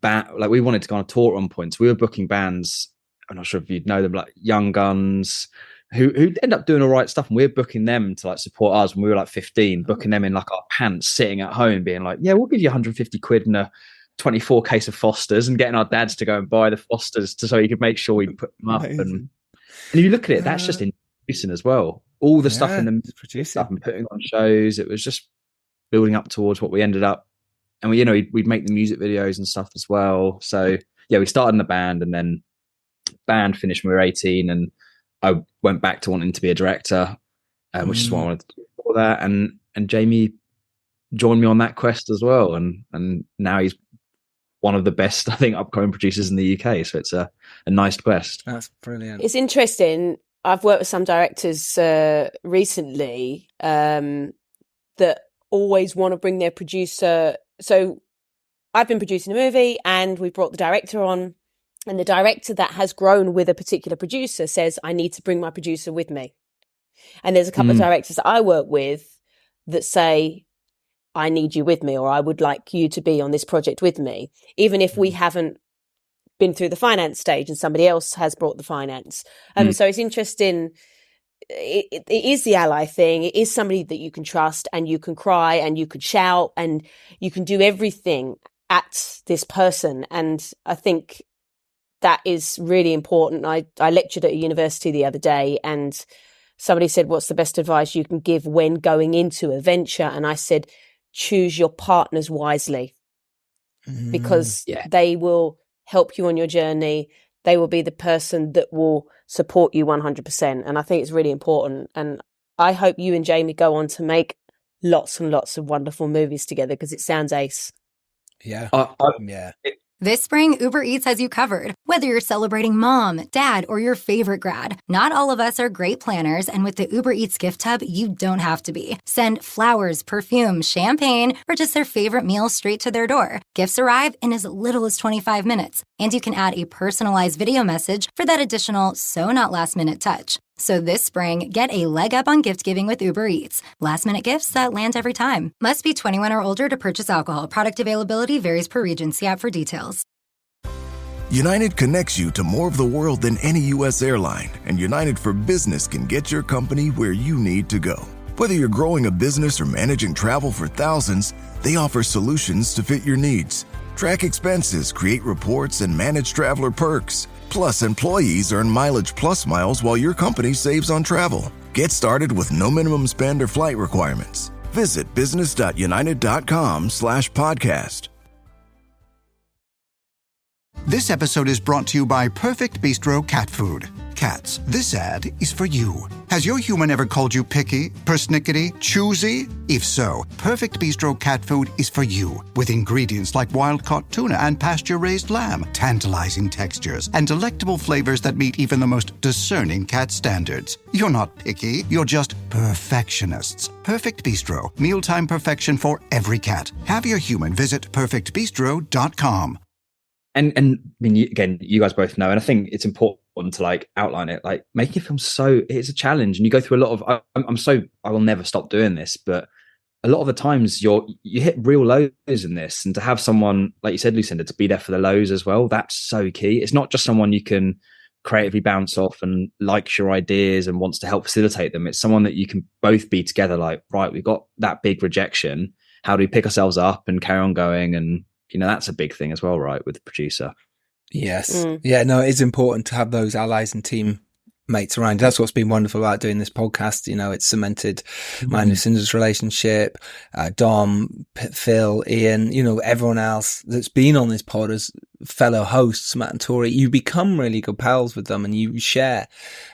we wanted to go on a tour at one point. So we were booking bands. I'm not sure if you'd know them, like Young Guns, who end up doing all right stuff, and we were booking them to like support us when we were like 15, booking them in like our pants, sitting at home being like, yeah, we'll give you 150 quid and a 24 case of Fosters, and getting our dads to go and buy the Fosters so he could make sure we put them up. And if you look at it, that's just producing as well. All the stuff in the stuff and putting on shows, it was just building up towards what we ended up. And we'd make the music videos and stuff as well. So yeah, we started in the band, and then band finished when we were 18, and I went back to wanting to be a director, which is what I wanted to do before that. And Jamie joined me on that quest as well. And now he's one of the best, I think, upcoming producers in the UK. So it's a nice quest. That's brilliant. It's interesting. I've worked with some directors recently that always want to bring their producer so I've been producing a movie and we've brought the director on, and the director that has grown with a particular producer says, I need to bring my producer with me. And there's a couple of directors that I work with that say, I need you with me, or I would like you to be on this project with me, even if we haven't been through the finance stage and somebody else has brought the finance. So it's interesting. It is the ally thing. It is somebody that you can trust, and you can cry and you can shout and you can do everything at this person. And I think that is really important. I lectured at a university the other day, and somebody said, what's the best advice you can give when going into a venture? And I said, choose your partners wisely, because they will help you on your journey. They will be the person that will support you 100%. And I think it's really important. And I hope you and Jamie go on to make lots and lots of wonderful movies together, because it sounds ace. Yeah. Yeah. This spring, Uber Eats has you covered. Whether you're celebrating mom, dad, or your favorite grad, not all of us are great planners, and with the Uber Eats gift hub, you don't have to be. Send flowers, perfume, champagne, or just their favorite meal straight to their door. Gifts arrive in as little as 25 minutes, and you can add a personalized video message for that additional so-not-last-minute touch. So this spring, get a leg up on gift giving with Uber Eats. Last-minute gifts that land every time. Must be 21 or older to purchase alcohol. Product availability varies per region. See app for details. United connects you to more of the world than any U.S. airline, and United for Business can get your company where you need to go. Whether you're growing a business or managing travel for thousands, they offer solutions to fit your needs. Track expenses, create reports, and manage traveler perks. Plus, employees earn Mileage Plus miles while your company saves on travel. Get started with no minimum spend or flight requirements. Visit business.united.com/podcast. This episode is brought to you by Perfect Bistro Cat Food. Cats, this ad is for you. Has your human ever called you picky, persnickety, choosy? If so, Perfect Bistro Cat Food is for you. With ingredients like wild-caught tuna and pasture-raised lamb, tantalizing textures, and delectable flavors that meet even the most discerning cat standards. You're not picky, you're just perfectionists. Perfect Bistro, mealtime perfection for every cat. Have your human visit perfectbistro.com. And I mean, again, you guys both know, and I think it's important to like outline it. Like making a film, it's a challenge, and you go through a lot of. I will never stop doing this, but a lot of the times you hit real lows in this, and to have someone like you said, Lucinda, to be there for the lows as well, that's so key. It's not just someone you can creatively bounce off and likes your ideas and wants to help facilitate them. It's someone that you can both be together. Like, right, we've got that big rejection. How do we pick ourselves up and carry on going? And that's a big thing as well, right, with the producer. Yes. Yeah, no, it's important to have those allies and teammates around. That's what's been wonderful about doing this podcast. It's cemented mine and Lucinda's relationship, Dom, Phil, Ian, everyone else that's been on this pod as fellow hosts, Matt and Tori. You become really good pals with them and you share.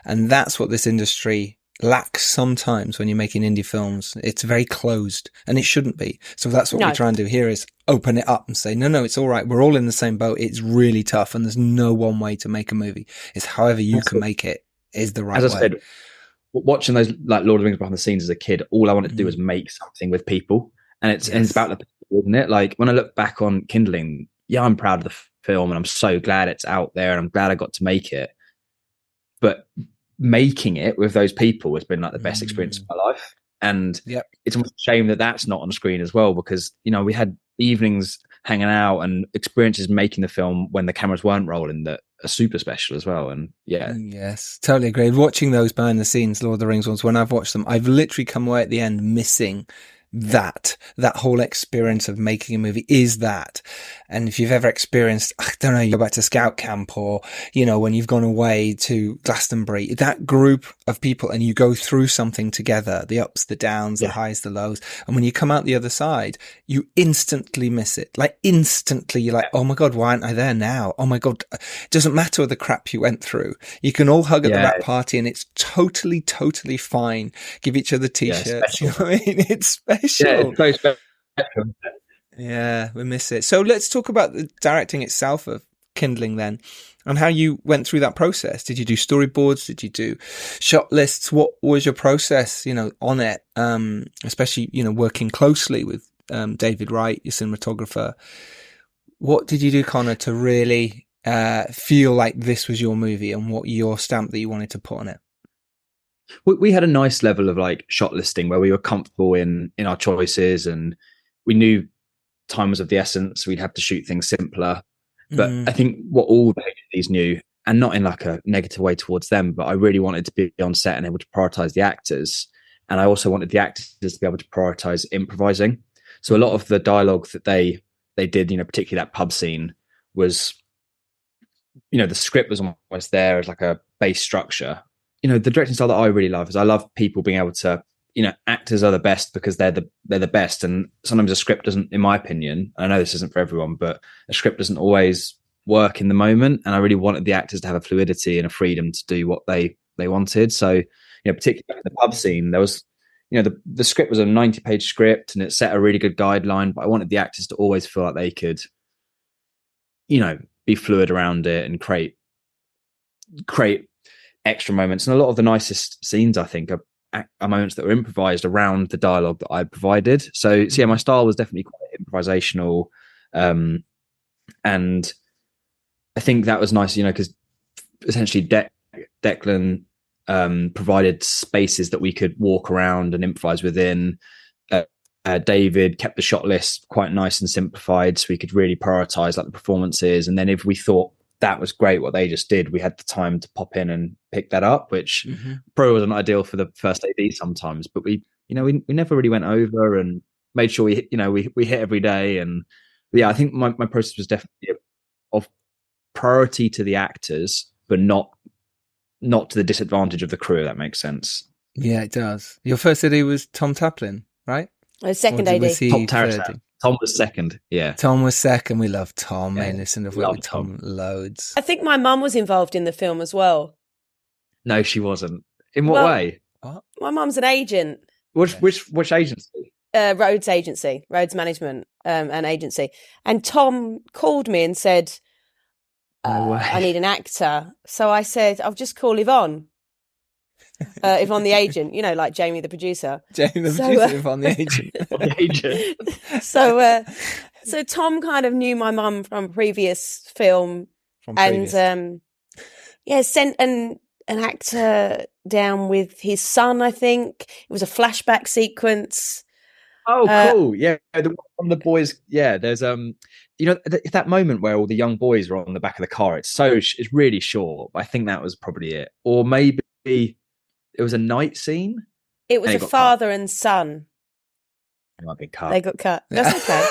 And that's what this industry lacks sometimes when you're making indie films. It's very closed, and it shouldn't be. So that's what we try and do here, is open it up and say, no, it's all right. We're all in the same boat. It's really tough, and there's no one way to make a movie. It's however you can make it is the right way. As I said, watching those like Lord of the Rings behind the scenes as a kid, all I wanted to do was make something with people, and it's about the people, isn't it? Like when I look back on Kindling, I'm proud of the film, and I'm so glad it's out there, and I'm glad I got to make it. But making it with those people has been like the best experience of my life, and it's almost a shame that that's not on screen as well, because we had evenings hanging out and experiences making the film when the cameras weren't rolling that are super special as well. And yes, totally agree. Watching those behind the scenes Lord of the Rings ones, when I've watched them, I've literally come away at the end missing that whole experience of making a movie is that. And if you've ever experienced, I don't know, you go back to scout camp, or, when you've gone away to Glastonbury, that group of people, and you go through something together, the ups, the downs, the highs, the lows. And when you come out the other side, you instantly miss it. Like instantly, you're like, oh my God, why aren't I there now? Oh my God. It doesn't matter the crap you went through. You can all hug at the wrap party, and it's totally, totally fine. Give each other t-shirts. You know what I mean? It's special. Yeah, it's very special. Yeah, we miss it. So let's talk about the directing itself of Kindling then, and how you went through that process. Did you do storyboards? Did you do shot lists? What was your process, on it? Especially, working closely with David Wright, your cinematographer. What did you do, Connor, to really feel like this was your movie and what your stamp that you wanted to put on it? We had a nice level of like shot listing where we were comfortable in our choices, and we knew time was of the essence. We'd have to shoot things simpler. But I think what all the agencies knew, and not in like a negative way towards them, but I really wanted to be on set and able to prioritize the actors. And I also wanted the actors to be able to prioritize improvising. So a lot of the dialogue that they did, particularly that pub scene, was, the script was almost there as like a base structure. The directing style that I really love is I love people being able to, actors are the best because they're the best. And sometimes a script doesn't, in my opinion, I know this isn't for everyone, but a script doesn't always work in the moment. And I really wanted the actors to have a fluidity and a freedom to do what they wanted. So, particularly in the pub scene, there was, the script was a 90-page script and it set a really good guideline, but I wanted the actors to always feel like they could, be fluid around it and create extra moments. And a lot of the nicest scenes, I think, are moments that were improvised around the dialogue that I provided. So yeah, my style was definitely quite improvisational. And I think that was nice, because essentially Declan provided spaces that we could walk around and improvise within. David kept the shot list quite nice and simplified, so we could really prioritize like the performances. And then if we thought that was great what they just did, we had the time to pop in and pick that up, which probably wasn't ideal for the first AD sometimes. But we never really went over and made sure we hit every day. And yeah, I think my process was definitely of priority to the actors, but not to the disadvantage of the crew. If that makes sense. Yeah, it does. Your first AD was Tom Taplin, right? Second AD. Tom was second. Yeah, Tom was second. We love Tom. Yeah. Listen, I've worked with Tom loads. I think my mum was involved in the film as well. No, she wasn't. In what way? My mum's an agent. Which agency? Rhodes Agency, Rhodes Management and Agency. And Tom called me and said, I need an actor. So I said, I'll just call Yvonne. Yvonne the agent, like Jamie the producer. Jamie the producer, Yvonne the agent. So Tom kind of knew my mum from a previous film, sent an actor down with his son. I think it was a flashback sequence. Oh, cool! Yeah, one of the boys. Yeah, there's that moment where all the young boys are on the back of the car. It's really short. I think that was probably it, or maybe it was a night scene. It was a father and son. It might be cut. They got cut. That's okay.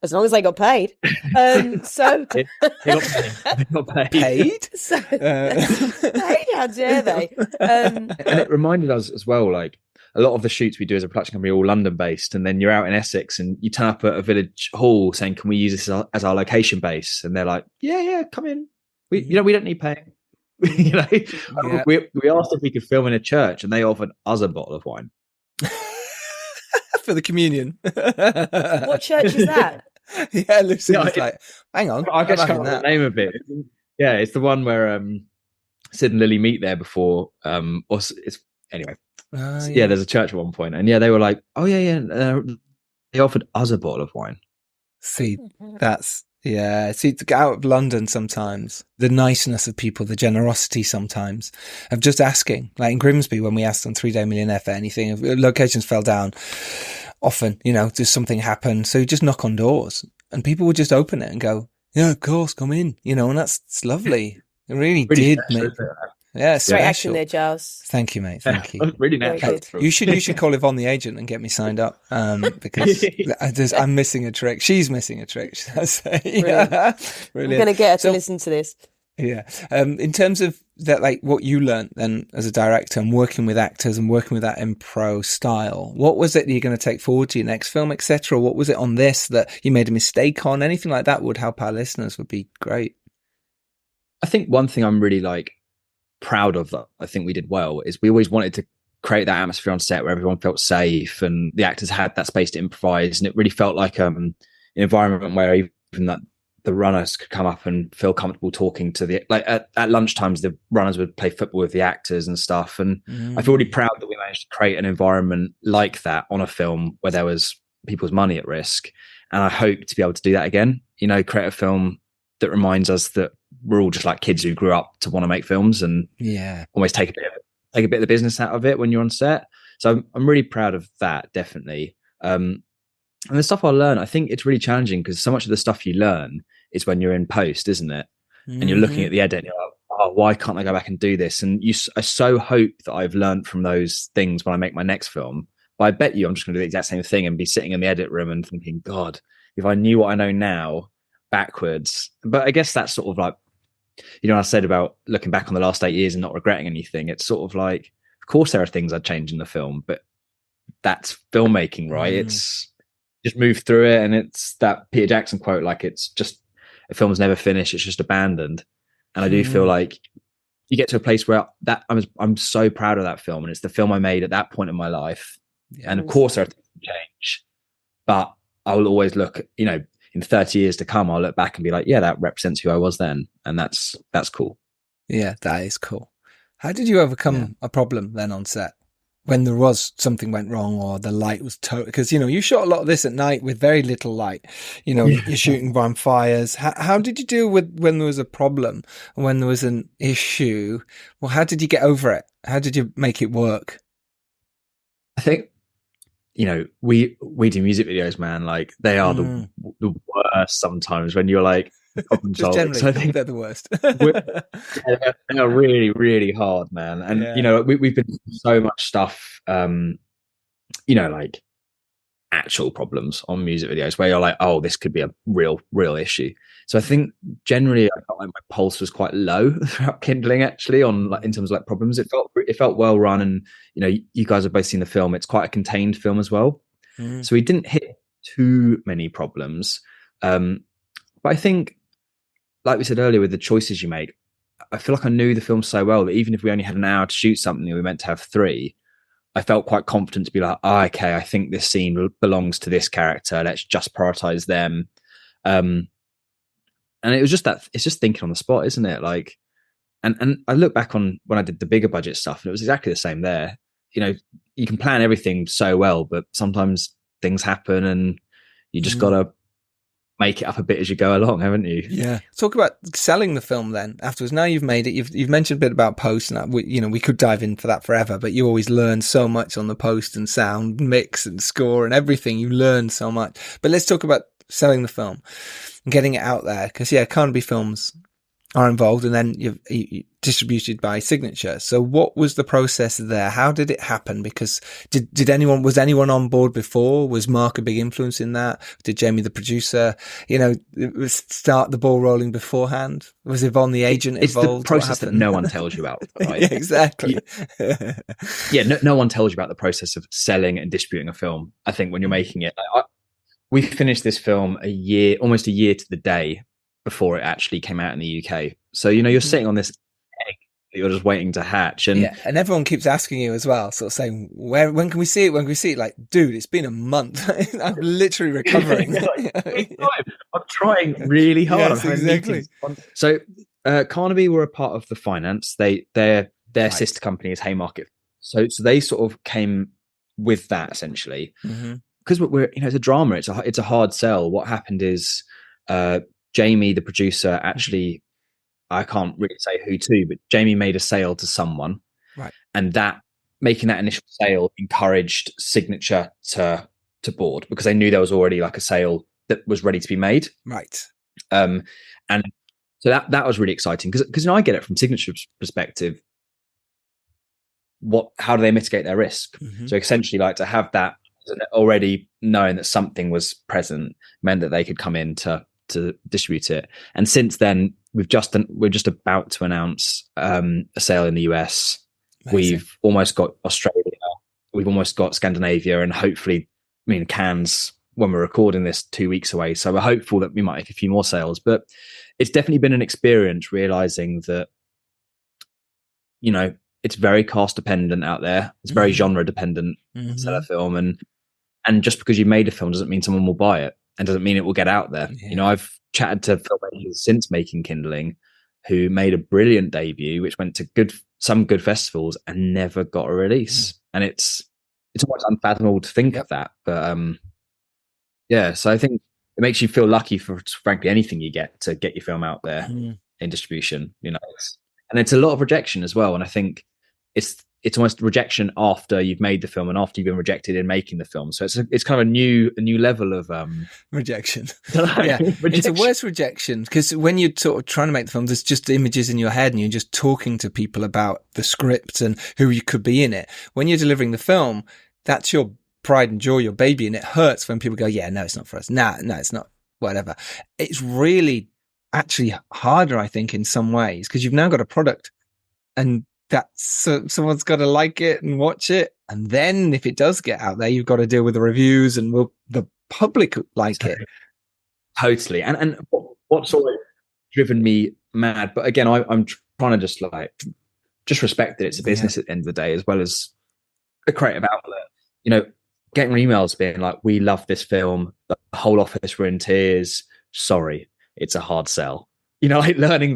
As long as they got paid. So they got paid. Paid? So paid? How dare they? And it reminded us as well, like a lot of the shoots we do as a production company are all London based, and then you're out in Essex and you turn up at a village hall saying, "Can we use this as our location base?" And they're like, "Yeah, come in. We don't need paying." We asked if we could film in a church, and they offered us a bottle of wine for the communion. What church is that? Yeah, Lucy was like, "Hang on, I guess I can't remember the name of it." Yeah, it's the one where Sid and Lily meet there before. Anyway. Yeah, there's a church at one point, and they were like, "Oh yeah." They offered us a bottle of wine. See, to get out of London sometimes, the niceness of people, the generosity sometimes of just asking. Like in Grimsby, when we asked on 3-Day Millionaire for anything, if locations fell down, often, just something happened. So you just knock on doors and people would just open it and go, "Yeah, of course, come in," and it's lovely. It really did make great action there, Giles. Thank you, mate. Thank you. Really natural. You should call Yvonne the agent and get me signed up because I'm missing a trick. She's missing a trick, should I say? Brilliant. I'm going to get her to listen to this. Yeah. In terms of that, like what you learned then as a director and working with actors and working with that impro style, what was it that you're going to take forward to your next film, etc.? What was it on this that you made a mistake on? Anything like that would help our listeners would be great. I think one thing I'm really proud of that I think we did well is we always wanted to create that atmosphere on set where everyone felt safe and the actors had that space to improvise, and it really felt like an environment where even that the runners could come up and feel comfortable talking to the at lunchtimes the runners would play football with the actors and stuff, and I feel really proud that we managed to create an environment like that on a film where there was people's money at risk. And I hope to be able to do that again, create a film that reminds us that we're all just like kids who grew up to want to make films and almost take a bit of the business out of it when you're on set. So I'm really proud of that, definitely. And the stuff I learn, I think it's really challenging because so much of the stuff you learn is when you're in post, isn't it? And you're looking at the edit and you're like, oh, why can't I go back and do this? And I so hope that I've learned from those things when I make my next film. But I bet you I'm just going to do the exact same thing and be sitting in the edit room and thinking, God, if I knew what I know now backwards. But I guess that's sort of like, I said about looking back on the last 8 years and not regretting anything. It's sort of like, of course there are things I'd change in the film, but that's filmmaking, right? It's just move through it. And it's that Peter Jackson quote, like it's just, a film's never finished, it's just abandoned. And I do feel like you get to a place where I'm so proud of that film, and it's the film I made at that point in my life. And of course there are things to change, but I will always look, in 30 years to come, I'll look back and be like, yeah, that represents who I was then. And that's cool. Yeah, that is cool. How did you overcome a problem then on set when there was something went wrong or the light was total? Because, you shot a lot of this at night with very little light, you're shooting by fires. How did you deal with when there was a problem, when there was an issue? Well, how did you get over it? How did you make it work? I think, we do music videos, man. Like they are the worst sometimes when you're like problem solving. So I think they're the worst. They are really, really hard, man. And we've been through so much stuff, like actual problems on music videos where you're like, oh, this could be a real issue. So I think generally I felt like my pulse was quite low throughout Kindling, actually, on like in terms of like problems. It felt well run, and you guys have both seen the film. It's quite a contained film as well. So we didn't hit too many problems. But I think, like we said earlier, with the choices you make, I feel like I knew the film so well that even if we only had an hour to shoot something and we meant to have 3, I felt quite confident to be like, oh, okay, I think this scene belongs to this character. Let's just prioritize them. And it was just it's just thinking on the spot, isn't it? Like, and I look back on when I did the bigger budget stuff, and it was exactly the same there. You can plan everything so well, but sometimes things happen and you just got to make it up a bit as you go along, haven't you? Yeah. Talk about selling the film then afterwards. Now you've made it. You've mentioned a bit about post, and we could dive into that forever, but you always learn so much on the post and sound mix and score and everything. You learn so much. But let's talk about selling the film and getting it out there, because Carnaby Films are involved, and then you distributed by Signature. So what was the process there? How did it happen? Because was anyone on board before? Was Mark a big influence in that? Did Jamie, the producer, start the ball rolling beforehand? Was Yvonne, the agent, involved? It's the process that no one tells you about, right? Yeah, exactly. No one tells you about the process of selling and distributing a film. I think when you're making it, we finished this film almost a year to the day before it actually came out in the UK. So, you're sitting on this egg that you're just waiting to hatch. And and everyone keeps asking you as well, sort of saying, when can we see it? When can we see it? Like, dude, it's been a month. I'm literally recovering. I'm trying really hard. Yes, exactly. So Carnaby were a part of the finance. Their sister company is Haymarket. So they sort of came with that essentially. Because we're it's a drama. It's a hard sell. What happened is Jamie, the producer, actually, I can't really say who to, but Jamie made a sale to someone, right? And making that initial sale encouraged Signature to board, because they knew there was already like a sale that was ready to be made, right? And so that was really exciting, because I get it from Signature's perspective. How do they mitigate their risk? So essentially, like, to have that already knowing that something was present meant that they could come in to distribute it. And since then, we're just about to announce a sale in the US. Amazing. We've almost got Australia, we've almost got Scandinavia, and hopefully, Cannes, when we're recording this, 2 weeks away. So we're hopeful that we might make a few more sales. But it's definitely been an experience realizing that it's very cast dependent out there. It's very genre dependent to sell a film, and just because you made a film doesn't mean someone will buy it, and doesn't mean it will get out there. I've chatted to filmmakers since making Kindling who made a brilliant debut, which went to some good festivals and never got a release. And it's almost unfathomable to think of that. But Yeah, so I think it makes you feel lucky for frankly anything you get to get your film out there in distribution. And it's a lot of rejection as well. And I think it's almost rejection after you've made the film and after you've been rejected in making the film. So it's kind of a new level of rejection. Yeah, rejection. It's a worse rejection because when you're sort of trying to make the film, there's just images in your head and you're just talking to people about the script and who you could be in it. When you're delivering the film, that's your pride and joy, your baby, and it hurts when people go, yeah, no, it's not for us. No, it's not, whatever. It's really actually harder, I think, in some ways, because you've now got a product and that's someone's got to like it and watch it. And then if it does get out there, you've got to deal with the reviews and will the public like it? Totally. And what's always driven me mad, but again, I'm trying to just respect that it's a business at the end of the day, as well as a creative outlet. Getting emails being like, we love this film, the whole office were in tears, sorry, it's a hard sell. Learning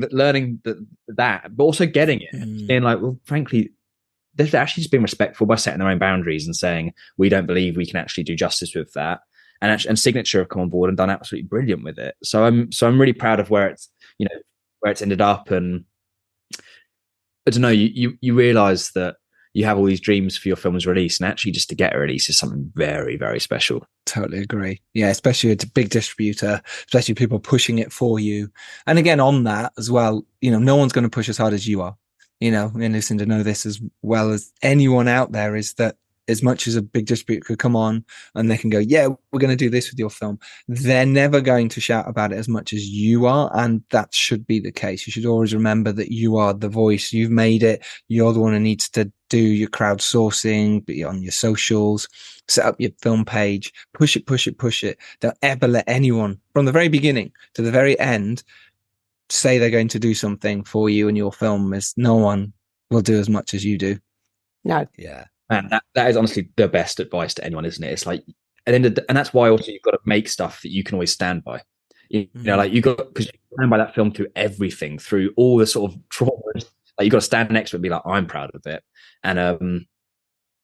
that, but also getting it, being like, well, frankly, they've actually just been respectful by setting their own boundaries and saying, we don't believe we can actually do justice with that. And Signature have come on board and done absolutely brilliant with it. So I'm really proud of where it's ended up. And I don't know, you realize that you have all these dreams for your film's release, and actually just to get a release is something very, very special. Totally agree. Yeah, especially it's a big distributor, especially people pushing it for you. And again, on that as well, no one's going to push as hard as you are. And listen to know this as well as anyone out there is that as much as a big distributor could come on and they can go, yeah, we're going to do this with your film, they're never going to shout about it as much as you are. And that should be the case. You should always remember that you are the voice. You've made it. You're the one who needs to do your crowdsourcing, be on your socials, set up your film page, push it. Don't ever let anyone from the very beginning to the very end say they're going to do something for you and your film, as no one will do as much as you do. No. Yeah. Man, that is honestly the best advice to anyone, isn't it? It's like, and that's why also you've got to make stuff that you can always stand by. Because you stand by that film through everything, through all the sort of traumas. Like you got to stand next to it and be like, I'm proud of it. And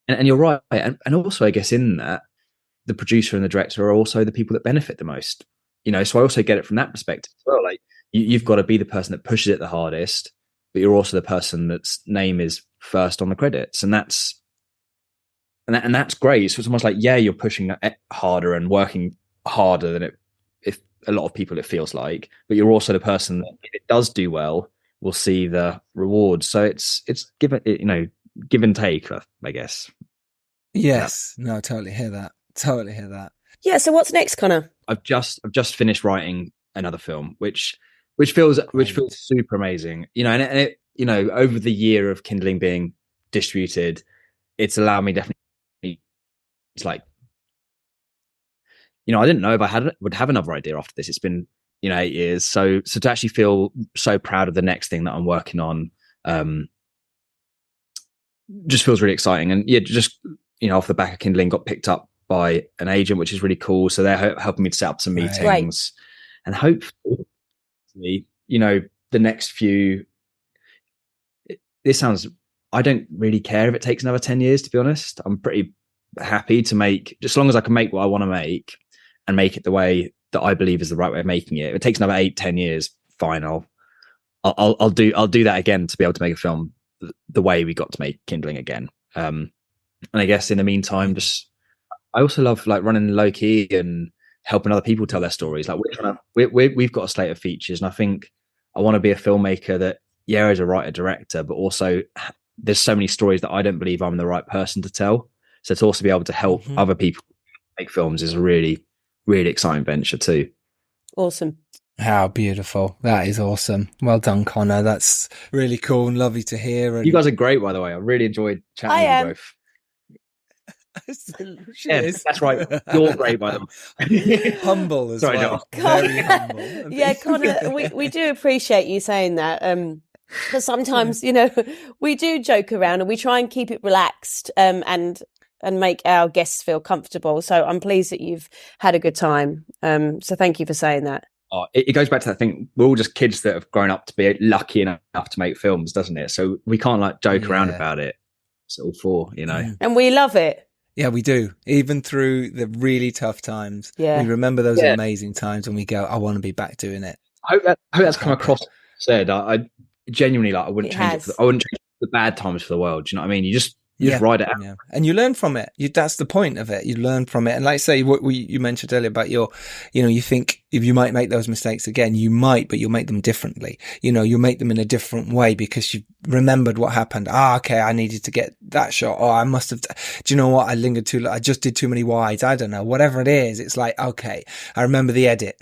you're right. And also, I guess in that, the producer and the director are also the people that benefit the most. So I also get it from that perspective as well. Like you've got to be the person that pushes it the hardest, but you're also the person that's name is first on the credits, and that's great. So it's almost like, yeah, you're pushing it harder and working harder than if a lot of people it feels like, but you're also the person that if it does do well, will see the rewards. So it's give and take, I guess. Yes. Yeah. No, I totally hear that. Yeah. So what's next, Connor? I've just finished writing another film, which feels super amazing. And it, over the year of Kindling being distributed, it's allowed me definitely. It's like, I didn't know if I would have another idea after this. It's been, 8 years. So to actually feel so proud of the next thing that I'm working on, just feels really exciting. And yeah, just, off the back of Kindling, got picked up by an agent, which is really cool. So they're helping me to set up some meetings. Right. And hopefully, the next few, this sounds, I don't really care if it takes another 10 years, to be honest. I'm pretty happy to make, just as long as I can make what I want to make and make it the way that I believe is the right way of making it. If it takes another 8-10 years, fine. I'll do that again to be able to make a film the way we got to make Kindling again. And I guess in the meantime, I also love like running low key and helping other people tell their stories. Like we've got a slate of features, and I think I want to be a filmmaker that, yeah, is a writer director, but also there's so many stories that I don't believe I'm the right person to tell. So to also be able to help other people make films is a really, really exciting venture too. Awesome. How beautiful. That is awesome. Well done, Connor. That's really cool and lovely to hear. And you guys are great, by the way. I really enjoyed chatting with you both. Yeah, that's right. You're great, by the way. Humble as well. Very humble. Yeah, Connor, we do appreciate you saying that. Because sometimes, we do joke around and we try and keep it relaxed and make our guests feel comfortable. So I'm pleased that you've had a good time. So thank you for saying that. Oh, it goes back to that thing. We're all just kids that have grown up to be lucky enough to make films, doesn't it? So we can't joke around about it. It's all for, And we love it. Yeah, we do. Even through the really tough times, we remember those amazing times and we go, I want to be back doing it. I hope that's come across. Said I genuinely, like, I wouldn't change it. I wouldn't change the bad times for the world. Do you know what I mean? You just ride it out. Yeah. And you learn from it. That's the point of it. You learn from it. And like I say, what you mentioned earlier about you think if you might make those mistakes again, you might, but you'll make them differently. You'll make them in a different way because you remembered what happened. Okay, I needed to get that shot. I must have, do you know what? I lingered too long. I just did too many wides. I don't know. Whatever it is, it's like, okay, I remember the edit.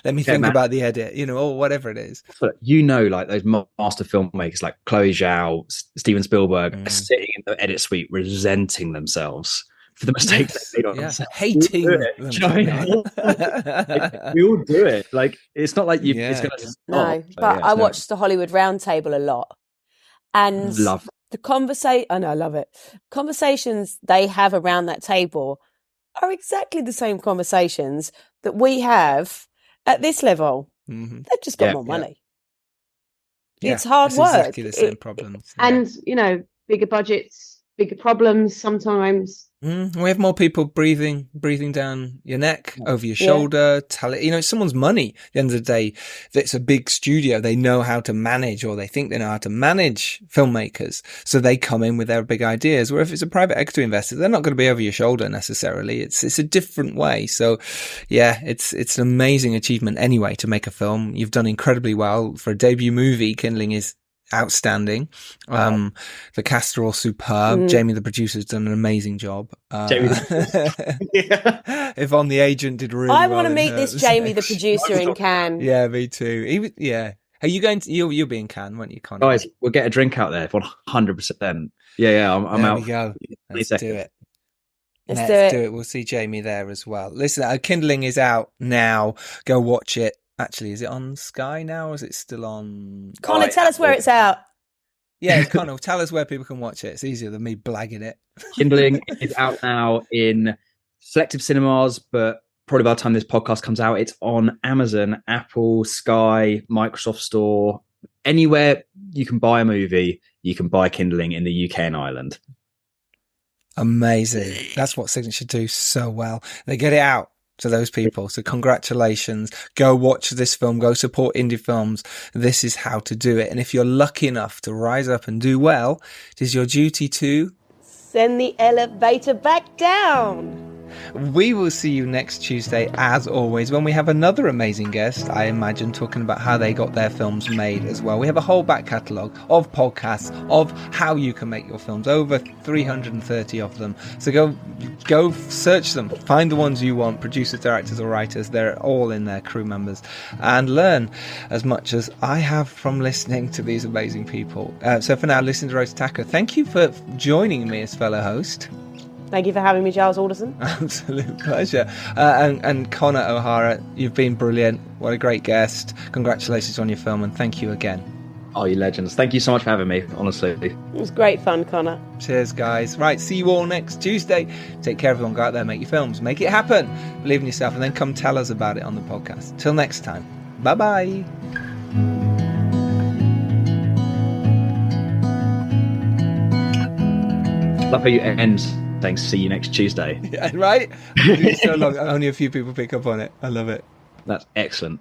Let me think about the edit, or whatever it is. But like those master filmmakers like Chloe Zhao, Steven Spielberg are sitting in the edit suite resenting themselves for the mistakes they made on themselves. Hating them. We all do it. Like, it's not like it's going to stop. No, but I watched the Hollywood Roundtable a lot. And love the conversation, I know, I love it. Conversations they have around that table are exactly the same conversations that we have at this level. Mm-hmm. They've just got more money. Yeah. It's hard work. Exactly the same problems. And, bigger budgets, bigger problems sometimes. We have more people breathing down your neck, over your shoulder. It's someone's money. At the end of the day, it's a big studio. They know how to manage, or they think they know how to manage filmmakers. So they come in with their big ideas. Where if it's a private equity investor, they're not going to be over your shoulder necessarily. It's a different way. So yeah, it's an amazing achievement anyway to make a film. You've done incredibly well for a debut movie. Kindling is outstanding. The cast are all superb. Jamie, the producer's done an amazing job. Yvonne, the agent, did really well. I want to meet this Jamie, the producer, in Cannes. Yeah, me too. Are you going to? You'll be in Cannes, won't you, Connor? Guys, we'll get a drink out there 100%. Yeah, I'm out. There we go. Let's do it. Let's do it. We'll see Jamie there as well. Listen, Kindling is out now. Go watch it. Actually, is it on Sky now, or is it still on? Connor, tell us where it's out. Yeah, Connor, tell us where people can watch it. It's easier than me blagging it. Kindling is out now in selective cinemas, but probably by the time this podcast comes out, it's on Amazon, Apple, Sky, Microsoft Store. Anywhere you can buy a movie, you can buy Kindling in the UK and Ireland. Amazing. That's what Signature do so well. They get it out to those people. So congratulations. Go watch this film. Go support indie films. This is how to do it. And if you're lucky enough to rise up and do well, it is your duty to send the elevator back down. We will see you next Tuesday, as always, when we have another amazing guest, I imagine, talking about how they got their films made as well. We have a whole back catalogue of podcasts of how you can make your films, over 330 of them. So go search them, find the ones you want, producers, directors or writers. They're all in there, crew members, and learn as much as I have from listening to these amazing people. So for now, listen to Rose Tacker. Thank you for joining me as fellow host. Thank you for having me, Giles Alderson. Absolute pleasure. And Connor O'Hara, you've been brilliant. What a great guest. Congratulations on your film, and thank you again. Oh, you legends. Thank you so much for having me, honestly. It was great fun, Connor. Cheers, guys. Right, see you all next Tuesday. Take care, everyone. Go out there, make your films. Make it happen. Believe in yourself, and then come tell us about it on the podcast. Till next time. Bye-bye. Love how you end. Thanks. See you next Tuesday. Yeah, right? It's so long. Only a few people pick up on it. I love it. That's excellent.